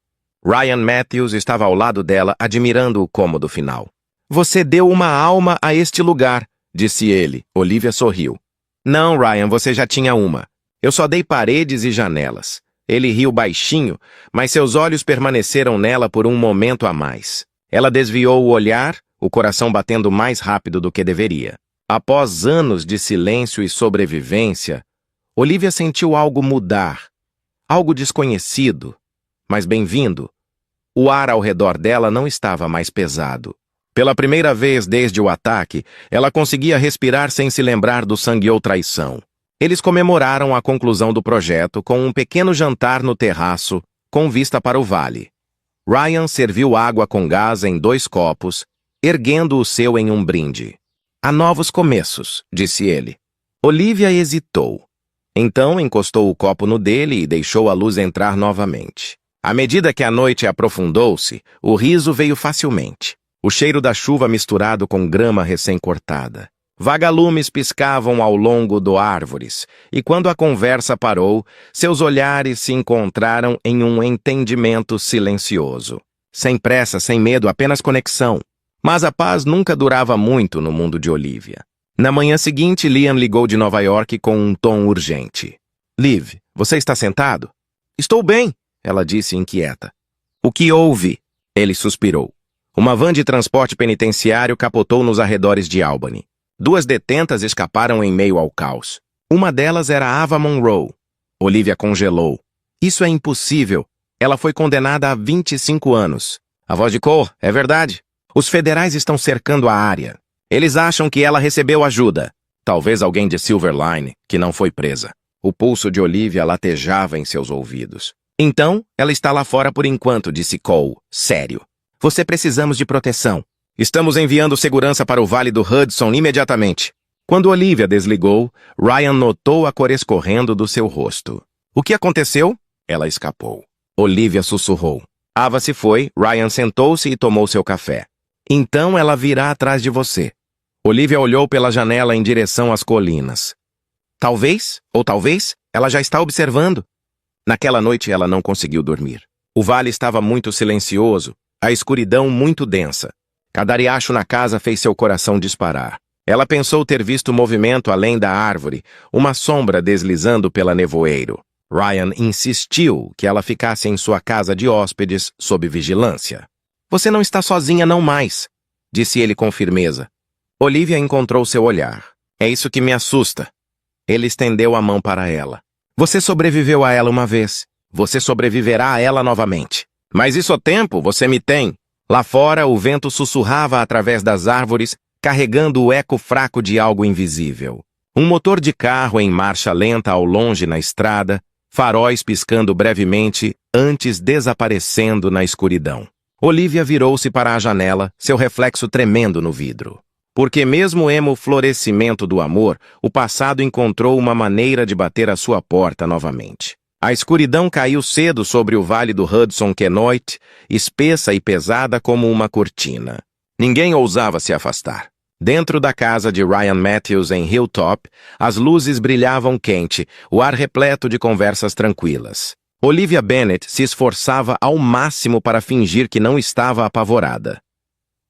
Ryan Matthews estava ao lado dela, admirando o cômodo final. Você deu uma alma a este lugar, disse ele. Olivia sorriu. Não, Ryan, você já tinha uma. Eu só dei paredes e janelas. Ele riu baixinho, mas seus olhos permaneceram nela por um momento a mais. Ela desviou o olhar, o coração batendo mais rápido do que deveria. Após anos de silêncio e sobrevivência, Olivia sentiu algo mudar. Algo desconhecido, mas bem-vindo. O ar ao redor dela não estava mais pesado. Pela primeira vez desde o ataque, ela conseguia respirar sem se lembrar do sangue ou traição. Eles comemoraram a conclusão do projeto com um pequeno jantar no terraço, com vista para o vale. Ryan serviu água com gás em 2 copos, erguendo o seu em um brinde. Há novos começos, disse ele. Olivia hesitou. Então encostou o copo no dele e deixou a luz entrar novamente. À medida que a noite aprofundou-se, o riso veio facilmente. O cheiro da chuva misturado com grama recém-cortada. Vagalumes piscavam ao longo das árvores, e quando a conversa parou, seus olhares se encontraram em um entendimento silencioso. Sem pressa, sem medo, apenas conexão. Mas a paz nunca durava muito no mundo de Olivia. Na manhã seguinte, Liam ligou de Nova York com um tom urgente. Liv, você está sentado? Estou bem, ela disse inquieta. O que houve? Ele suspirou. Uma van de transporte penitenciário capotou nos arredores de Albany. 2 detentas escaparam em meio ao caos. Uma delas era Ava Monroe. Olivia congelou. Isso é impossível. Ela foi condenada a 25 anos. A voz de cor, é verdade. Os federais estão cercando a área. Eles acham que ela recebeu ajuda. Talvez alguém de Silverline, que não foi presa. O pulso de Olivia latejava em seus ouvidos. Então, ela está lá fora por enquanto, disse Cole, sério. Você precisamos de proteção. Estamos enviando segurança para o Vale do Hudson imediatamente. Quando Olivia desligou, Ryan notou a cor escorrendo do seu rosto. O que aconteceu? Ela escapou. Olivia sussurrou. Ava se foi, Ryan sentou-se e tomou seu café. Então ela virá atrás de você. Olivia olhou pela janela em direção às colinas. Talvez, ou talvez, ela já está observando. Naquela noite ela não conseguiu dormir. O vale estava muito silencioso, a escuridão muito densa. Cada riacho na casa fez seu coração disparar. Ela pensou ter visto movimento além da árvore, uma sombra deslizando pela nevoeiro. Ryan insistiu que ela ficasse em sua casa de hóspedes sob vigilância. Você não está sozinha não mais, disse ele com firmeza. Olivia encontrou seu olhar. É isso que me assusta. Ele estendeu a mão para ela. Você sobreviveu a ela uma vez. Você sobreviverá a ela novamente. Mas isso é tempo, você me tem. Lá fora, o vento sussurrava através das árvores, carregando o eco fraco de algo invisível. Um motor de carro em marcha lenta ao longe na estrada, faróis piscando brevemente, antes desaparecendo na escuridão. Olivia virou-se para a janela, seu reflexo tremendo no vidro. Porque mesmo emo florescimento do amor, o passado encontrou uma maneira de bater à sua porta novamente. A escuridão caiu cedo sobre o vale do Hudson Kenoit, espessa e pesada como uma cortina. Ninguém ousava se afastar. Dentro da casa de Ryan Matthews em Hilltop, as luzes brilhavam quente, o ar repleto de conversas tranquilas. Olivia Bennet se esforçava ao máximo para fingir que não estava apavorada.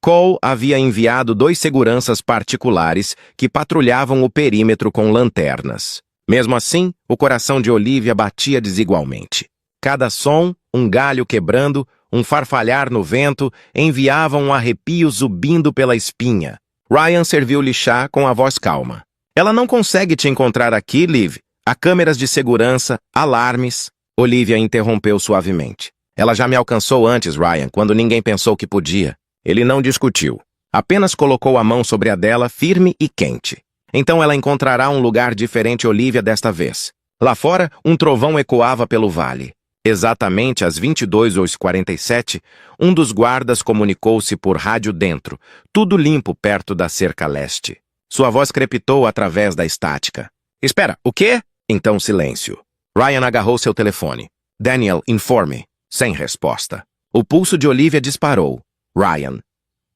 Cole havia enviado 2 seguranças particulares que patrulhavam o perímetro com lanternas. Mesmo assim, o coração de Olivia batia desigualmente. Cada som, um galho quebrando, um farfalhar no vento, enviavam um arrepio zubindo pela espinha. Ryan serviu-lhe chá com a voz calma. Ela não consegue te encontrar aqui, Liv. Há câmeras de segurança, alarmes. Olivia interrompeu suavemente. Ela já me alcançou antes, Ryan, quando ninguém pensou que podia. Ele não discutiu. Apenas colocou a mão sobre a dela, firme e quente. Então ela encontrará um lugar diferente, Olivia, desta vez. Lá fora, um trovão ecoava pelo vale. Exatamente às 22h47, um dos guardas comunicou-se por rádio dentro, tudo limpo perto da cerca leste. Sua voz crepitou através da estática. Espera, o quê? Então silêncio. Ryan agarrou seu telefone. Daniel, informe. Sem resposta. O pulso de Olivia disparou. Ryan.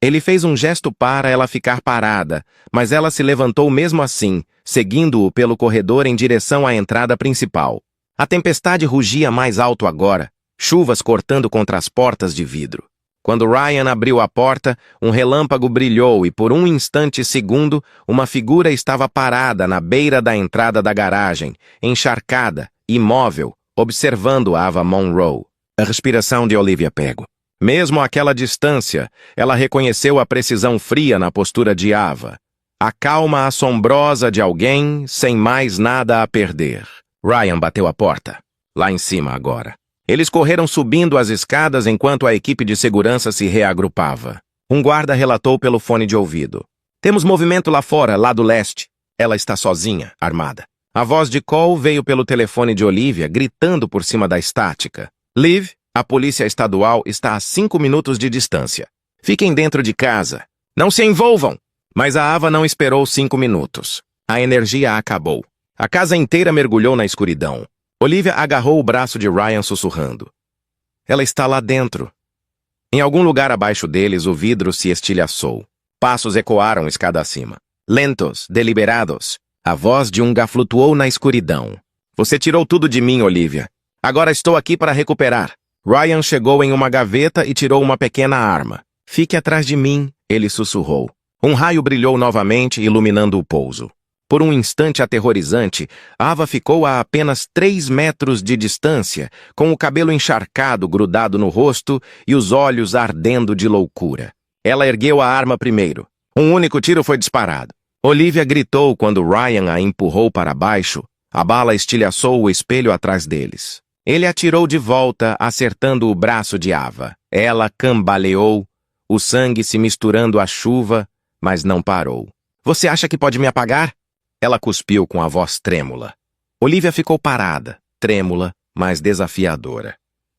Ele fez um gesto para ela ficar parada, mas ela se levantou mesmo assim, seguindo-o pelo corredor em direção à entrada principal. A tempestade rugia mais alto agora, chuvas cortando contra as portas de vidro. Quando Ryan abriu a porta, um relâmpago brilhou e por um instante-segundo, uma figura estava parada na beira da entrada da garagem, encharcada, imóvel, observando Ava Monroe. A respiração de Olivia pegou. Mesmo àquela distância, ela reconheceu a precisão fria na postura de Ava. A calma assombrosa de alguém sem mais nada a perder. Ryan bateu a porta. Lá em cima agora. Eles correram subindo as escadas enquanto a equipe de segurança se reagrupava. Um guarda relatou pelo fone de ouvido. Temos movimento lá fora, lá do leste. Ela está sozinha, armada. A voz de Cole veio pelo telefone de Olivia, gritando por cima da estática. Liv, a polícia estadual está a 5 minutos de distância. Fiquem dentro de casa. Não se envolvam! Mas a Ava não esperou 5 minutos. A energia acabou. A casa inteira mergulhou na escuridão. Olivia agarrou o braço de Ryan sussurrando. Ela está lá dentro. Em algum lugar abaixo deles, o vidro se estilhaçou. Passos ecoaram escada acima. Lentos, deliberados. A voz de um flutuou na escuridão. Você tirou tudo de mim, Olivia. Agora estou aqui para recuperar. Ryan chegou em uma gaveta e tirou uma pequena arma. Fique atrás de mim, ele sussurrou. Um raio brilhou novamente, iluminando o pouso. Por um instante aterrorizante, Ava ficou a apenas 3 metros de distância, com o cabelo encharcado grudado no rosto e os olhos ardendo de loucura. Ela ergueu a arma primeiro. Um único tiro foi disparado. Olivia gritou quando Ryan a empurrou para baixo. A bala estilhaçou o espelho atrás deles. Ele atirou de volta, acertando o braço de Ava. Ela cambaleou, o sangue se misturando à chuva, mas não parou. Você acha que pode me apagar? Ela cuspiu com a voz trêmula. Olivia ficou parada, trêmula, mas desafiadora.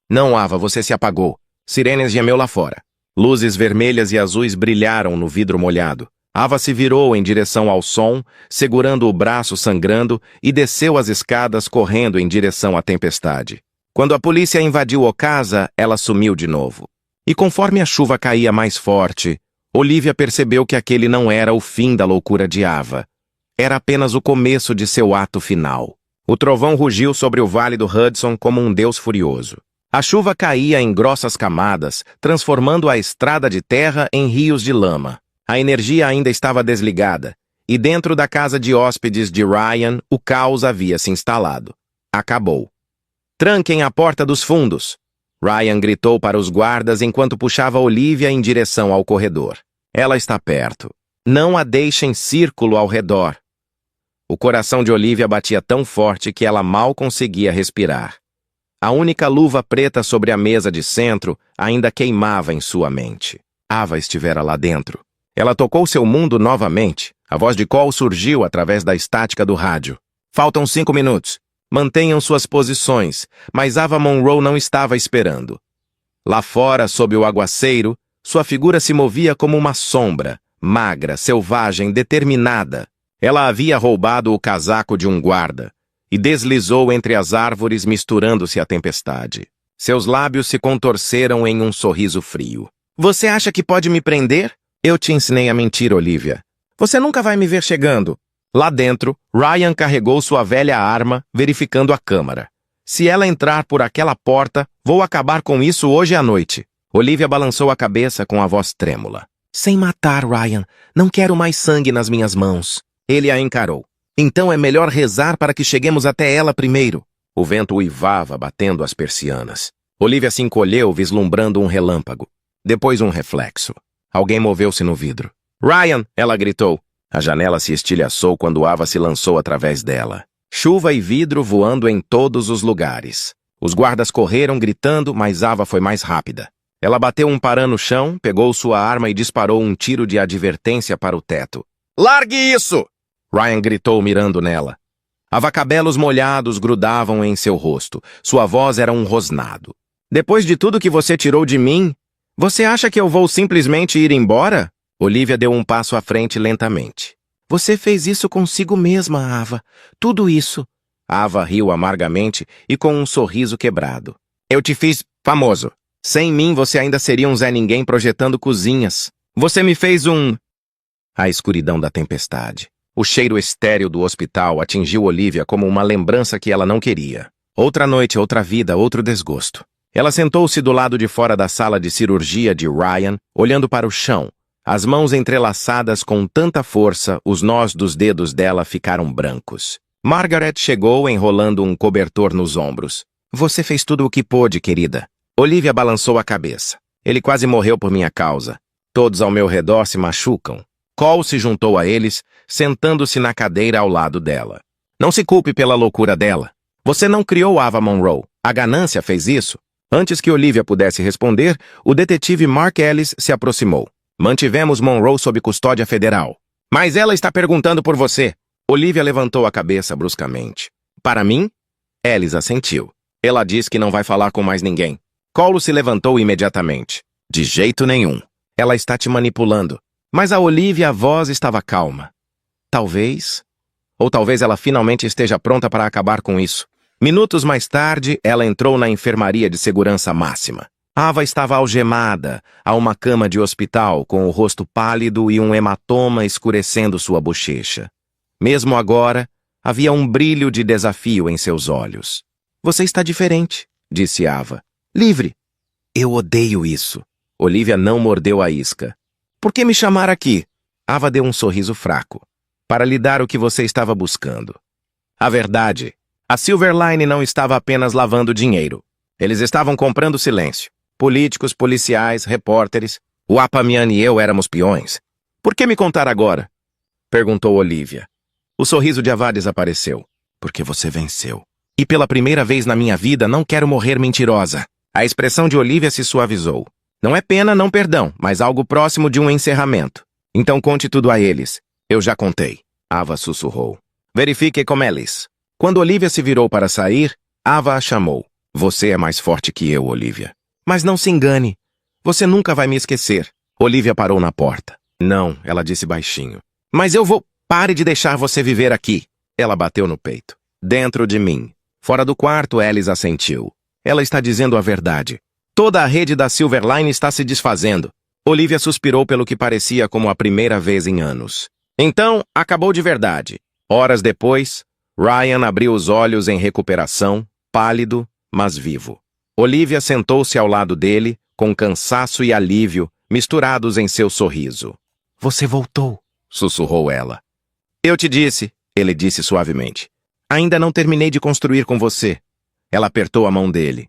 Não, Ava, você se apagou. Sirenes gemeu lá fora. Luzes vermelhas e azuis brilharam no vidro molhado. Ava se virou em direção ao som, segurando o braço sangrando, e desceu as escadas correndo em direção à tempestade. Quando a polícia invadiu a casa, ela sumiu de novo. E conforme a chuva caía mais forte, Olivia percebeu que aquele não era o fim da loucura de Ava. Era apenas o começo de seu ato final. O trovão rugiu sobre o vale do Hudson como um deus furioso. A chuva caía em grossas camadas, transformando a estrada de terra em rios de lama. A energia ainda estava desligada, e dentro da casa de hóspedes de Ryan, o caos havia se instalado. Acabou. Tranquem a porta dos fundos! Ryan gritou para os guardas enquanto puxava Olivia em direção ao corredor. Ela está perto. Não a deixem círculo ao redor. O coração de Olivia batia tão forte que ela mal conseguia respirar. A única luva preta sobre a mesa de centro ainda queimava em sua mente. Ava estivera lá dentro. Ela tocou seu mundo novamente. A voz de Cole surgiu através da estática do rádio. Faltam 5 minutos. Mantenham suas posições, mas Ava Monroe não estava esperando. Lá fora, sob o aguaceiro, sua figura se movia como uma sombra, magra, selvagem, determinada. Ela havia roubado o casaco de um guarda e deslizou entre as árvores, misturando-se à tempestade. Seus lábios se contorceram em um sorriso frio. Você acha que pode me prender? Eu te ensinei a mentir, Olivia. Você nunca vai me ver chegando. Lá dentro, Ryan carregou sua velha arma, verificando a câmara. Se ela entrar por aquela porta, vou acabar com isso hoje à noite. Olivia balançou a cabeça com a voz trêmula. Sem matar, Ryan. Não quero mais sangue nas minhas mãos. Ele a encarou. Então é melhor rezar para que cheguemos até ela primeiro. O vento uivava, batendo as persianas. Olivia se encolheu, vislumbrando um relâmpago. Depois um reflexo. Alguém moveu-se no vidro. Ryan! Ela gritou. A janela se estilhaçou quando Ava se lançou através dela. Chuva e vidro voando em todos os lugares. Os guardas correram gritando, mas Ava foi mais rápida. Ela bateu um parã no chão, pegou sua arma e disparou um tiro de advertência para o teto. Largue isso! Ryan gritou, mirando nela. Avacabelos molhados grudavam em seu rosto. Sua voz era um rosnado. Depois de tudo que você tirou de mim, você acha que eu vou simplesmente ir embora? Olivia deu um passo à frente lentamente. Você fez isso consigo mesma, Ava. Tudo isso. Ava riu amargamente e com um sorriso quebrado. Eu te fiz famoso. Sem mim você ainda seria um Zé Ninguém projetando cozinhas. Você me fez um... A escuridão da tempestade. O cheiro estéril do hospital atingiu Olivia como uma lembrança que ela não queria. Outra noite, outra vida, outro desgosto. Ela sentou-se do lado de fora da sala de cirurgia de Ryan, olhando para o chão. As mãos entrelaçadas com tanta força, os nós dos dedos dela ficaram brancos. Margaret chegou enrolando um cobertor nos ombros. Você fez tudo o que pôde, querida. Olivia balançou a cabeça. Ele quase morreu por minha causa. Todos ao meu redor se machucam. Cole se juntou a eles, sentando-se na cadeira ao lado dela. Não se culpe pela loucura dela. Você não criou Ava Monroe. A ganância fez isso. Antes que Olivia pudesse responder, o detetive Mark Ellis se aproximou. Mantivemos Monroe sob custódia federal. Mas ela está perguntando por você. Olivia levantou a cabeça bruscamente. Para mim? Ellis assentiu. Ela diz que não vai falar com mais ninguém. Cole se levantou imediatamente. De jeito nenhum. Ela está te manipulando. Mas a Olivia, a voz estava calma. Talvez... Ou talvez ela finalmente esteja pronta para acabar com isso. Minutos mais tarde, ela entrou na enfermaria de segurança máxima. Ava estava algemada a uma cama de hospital com o rosto pálido e um hematoma escurecendo sua bochecha. Mesmo agora, havia um brilho de desafio em seus olhos. Você está diferente, disse Ava. Livre. Eu odeio isso. Olivia não mordeu a isca. Por que me chamar aqui? Ava deu um sorriso fraco. Para lhe dar o que você estava buscando. A verdade, a Silverline não estava apenas lavando dinheiro. Eles estavam comprando silêncio. Políticos, policiais, repórteres. O Apamian e eu éramos peões. Por que me contar agora? Perguntou Olivia. O sorriso de Ava desapareceu. Porque você venceu. E pela primeira vez na minha vida não quero morrer mentirosa. A expressão de Olivia se suavizou. Não é pena, não perdão, mas algo próximo de um encerramento. Então conte tudo a eles. Eu já contei. Ava sussurrou. Verifique com eles. Quando Olivia se virou para sair, Ava a chamou. Você é mais forte que eu, Olivia. Mas não se engane. Você nunca vai me esquecer. Olivia parou na porta. Não, ela disse baixinho. Mas eu vou... Pare de deixar você viver aqui. Ela bateu no peito. Dentro de mim. Fora do quarto, Alice assentiu. Ela está dizendo a verdade. Toda a rede da Silverline está se desfazendo. Olivia suspirou pelo que parecia como a primeira vez em anos. Então, acabou de verdade. Horas depois, Ryan abriu os olhos em recuperação, pálido, mas vivo. Olivia sentou-se ao lado dele, com cansaço e alívio, misturados em seu sorriso. Você voltou, sussurrou ela. Eu te disse, ele disse suavemente. Ainda não terminei de construir com você. Ela apertou a mão dele.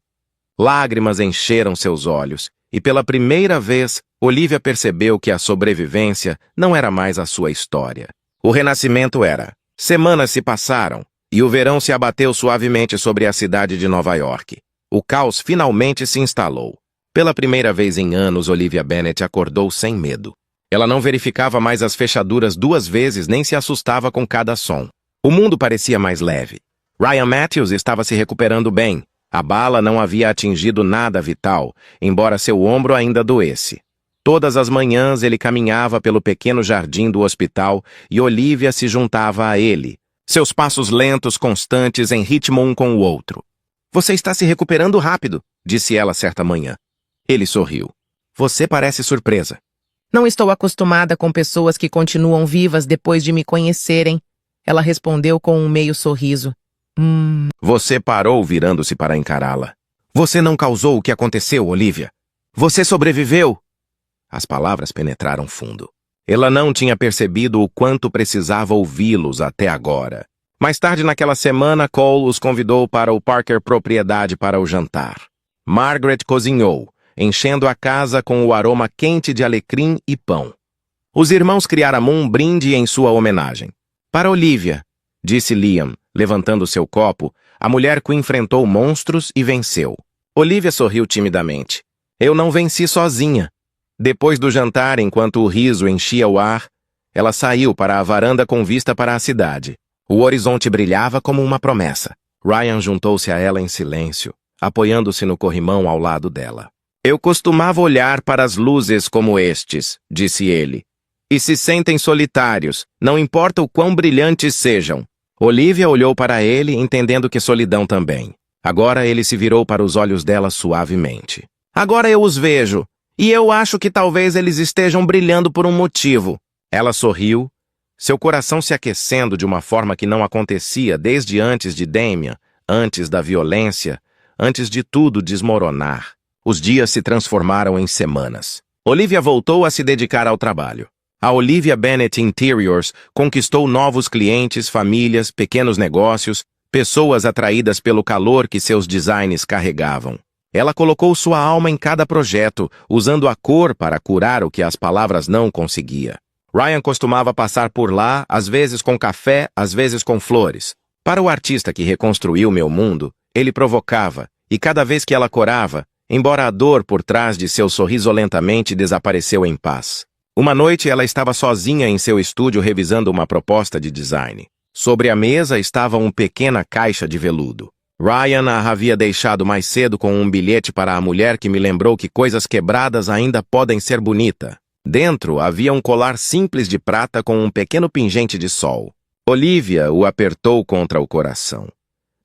Lágrimas encheram seus olhos, e pela primeira vez, Olivia percebeu que a sobrevivência não era mais a sua história. O renascimento era. Semanas se passaram, e o verão se abateu suavemente sobre a cidade de Nova York. O caos finalmente se instalou. Pela primeira vez em anos, Olivia Bennet acordou sem medo. Ela não verificava mais as fechaduras 2 vezes nem se assustava com cada som. O mundo parecia mais leve. Ryan Matthews estava se recuperando bem. A bala não havia atingido nada vital, embora seu ombro ainda doesse. Todas as manhãs ele caminhava pelo pequeno jardim do hospital e Olivia se juntava a ele, seus passos lentos, constantes, em ritmo um com o outro. Você está se recuperando rápido, disse ela certa manhã. Ele sorriu. Você parece surpresa. Não estou acostumada com pessoas que continuam vivas depois de me conhecerem. Ela respondeu com um meio sorriso. Você parou virando-se para encará-la. Você não causou o que aconteceu, Olivia. Você sobreviveu. As palavras penetraram fundo. Ela não tinha percebido o quanto precisava ouvi-los até agora. Mais tarde naquela semana, Cole os convidou para o Parker Propriedade para o jantar. Margaret cozinhou, enchendo a casa com o aroma quente de alecrim e pão. Os irmãos criaram um brinde em sua homenagem. Para Olivia, disse Liam, levantando seu copo, a mulher que enfrentou monstros e venceu. Olivia sorriu timidamente. Eu não venci sozinha. Depois do jantar, enquanto o riso enchia o ar, ela saiu para a varanda com vista para a cidade. O horizonte brilhava como uma promessa. Ryan juntou-se a ela em silêncio, apoiando-se no corrimão ao lado dela. Eu costumava olhar para as luzes como estes, disse ele. E se sentem solitários, não importa o quão brilhantes sejam. Olivia olhou para ele, entendendo que solidão também. Agora ele se virou para os olhos dela suavemente. Agora eu os vejo, e eu acho que talvez eles estejam brilhando por um motivo. Ela sorriu, seu coração se aquecendo de uma forma que não acontecia desde antes de Damien, antes da violência, antes de tudo desmoronar. Os dias se transformaram em semanas. Olivia voltou a se dedicar ao trabalho. A Olivia Bennett Interiors conquistou novos clientes, famílias, pequenos negócios, pessoas atraídas pelo calor que seus designs carregavam. Ela colocou sua alma em cada projeto, usando a cor para curar o que as palavras não conseguiam. Ryan costumava passar por lá, às vezes com café, às vezes com flores. Para o artista que reconstruiu meu mundo, ele provocava, e cada vez que ela corava, embora a dor por trás de seu sorriso lentamente desapareceu em paz. Uma noite ela estava sozinha em seu estúdio revisando uma proposta de design. Sobre a mesa estava uma pequena caixa de veludo. Ryan a havia deixado mais cedo com um bilhete para a mulher que me lembrou que coisas quebradas ainda podem ser bonita. Dentro havia um colar simples de prata com um pequeno pingente de sol. Olivia o apertou contra o coração.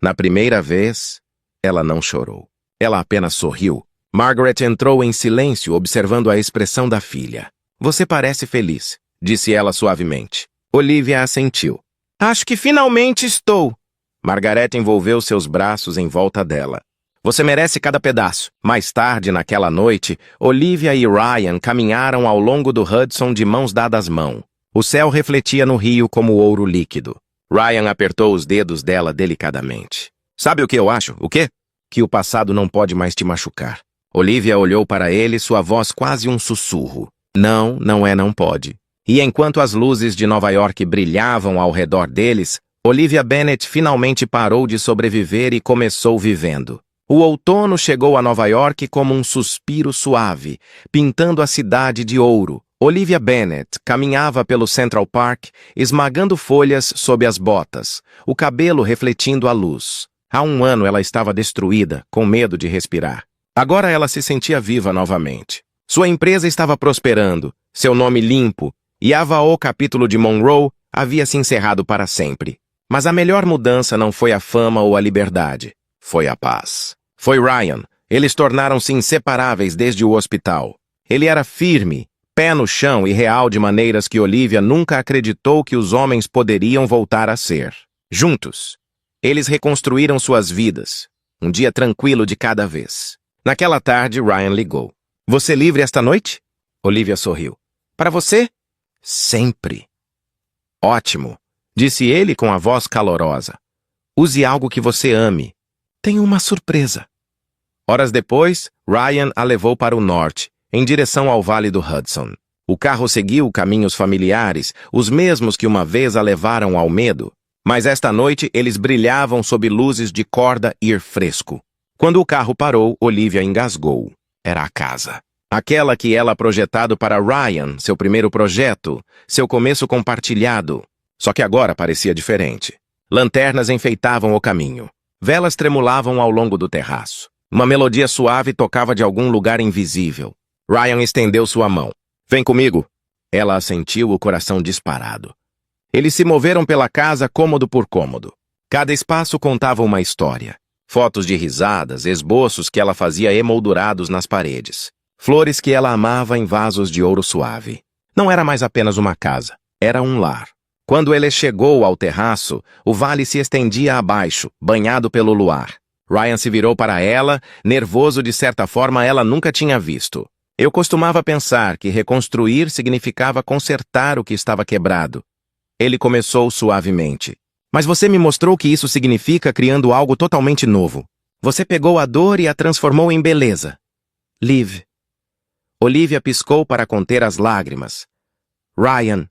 Na primeira vez, ela não chorou. Ela apenas sorriu. Margaret entrou em silêncio, observando a expressão da filha. Você parece feliz, disse ela suavemente. Olivia assentiu. Acho que finalmente estou. Margaret envolveu seus braços em volta dela. Você merece cada pedaço. Mais tarde, naquela noite, Olivia e Ryan caminharam ao longo do Hudson de mãos dadas mão. O céu refletia no rio como ouro líquido. Ryan apertou os dedos dela delicadamente. Sabe o que eu acho? O quê? Que o passado não pode mais te machucar. Olivia olhou para ele, sua voz quase um sussurro. Não, não pode. E enquanto as luzes de Nova York brilhavam ao redor deles, Olivia Bennett finalmente parou de sobreviver e começou vivendo. O outono chegou a Nova York como um suspiro suave, pintando a cidade de ouro. Olivia Bennett caminhava pelo Central Park, esmagando folhas sob as botas, o cabelo refletindo a luz. Há um ano ela estava destruída, com medo de respirar. Agora ela se sentia viva novamente. Sua empresa estava prosperando, seu nome limpo, e o capítulo de Monroe havia se encerrado para sempre. Mas a melhor mudança não foi a fama ou a liberdade. Foi a paz. Foi Ryan. Eles tornaram-se inseparáveis desde o hospital. Ele era firme, pé no chão e real de maneiras que Olivia nunca acreditou que os homens poderiam voltar a ser. Juntos, eles reconstruíram suas vidas, um dia tranquilo de cada vez. Naquela tarde, Ryan ligou. Você livre esta noite? Olivia sorriu. Para você? Sempre. Ótimo, disse ele com a voz calorosa. Use algo que você ame. Tenho uma surpresa. Horas depois, Ryan a levou para o norte, em direção ao Vale do Hudson. O carro seguiu caminhos familiares, os mesmos que uma vez a levaram ao medo. Mas esta noite eles brilhavam sob luzes de corda e ar fresco. Quando o carro parou, Olivia engasgou. Era a casa. Aquela que ela projetado para Ryan, seu primeiro projeto, seu começo compartilhado. Só que agora parecia diferente. Lanternas enfeitavam o caminho. Velas tremulavam ao longo do terraço. Uma melodia suave tocava de algum lugar invisível. Ryan estendeu sua mão. Vem comigo. Ela assentiu, o coração disparado. Eles se moveram pela casa cômodo por cômodo. Cada espaço contava uma história. Fotos de risadas, esboços que ela fazia emoldurados nas paredes. Flores que ela amava em vasos de ouro suave. Não era mais apenas uma casa, era um lar. Quando ele chegou ao terraço, o vale se estendia abaixo, banhado pelo luar. Ryan se virou para ela, nervoso de certa forma ela nunca tinha visto. Eu costumava pensar que reconstruir significava consertar o que estava quebrado. Ele começou suavemente. Mas você me mostrou que isso significa criando algo totalmente novo. Você pegou a dor e a transformou em beleza. Liv. Olivia piscou para conter as lágrimas. Ryan.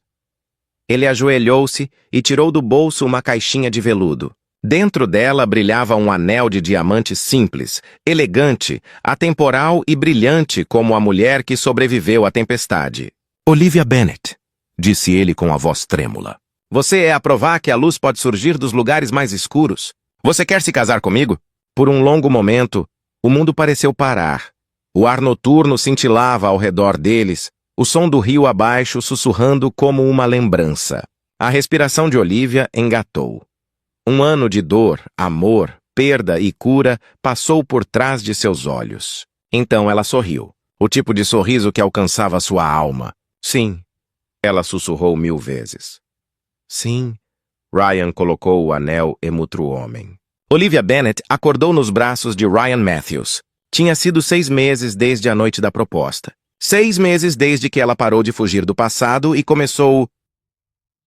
Ele ajoelhou-se e tirou do bolso uma caixinha de veludo. Dentro dela brilhava um anel de diamante simples, elegante, atemporal e brilhante como a mulher que sobreviveu à tempestade. Olivia Bennet, disse ele com a voz trêmula. Você é a provar que a luz pode surgir dos lugares mais escuros. Você quer se casar comigo? Por um longo momento, o mundo pareceu parar. O ar noturno cintilava ao redor deles, o som do rio abaixo sussurrando como uma lembrança. A respiração de Olivia engatou. Um ano de dor, amor, perda e cura passou por trás de seus olhos. Então ela sorriu, o tipo de sorriso que alcançava sua alma. Sim, ela sussurrou 1000 vezes. Sim, Ryan colocou o anel e mutrou o homem. Olivia Bennet acordou nos braços de Ryan Matthews. Tinha sido 6 meses desde a noite da proposta. 6 meses desde que ela parou de fugir do passado e começou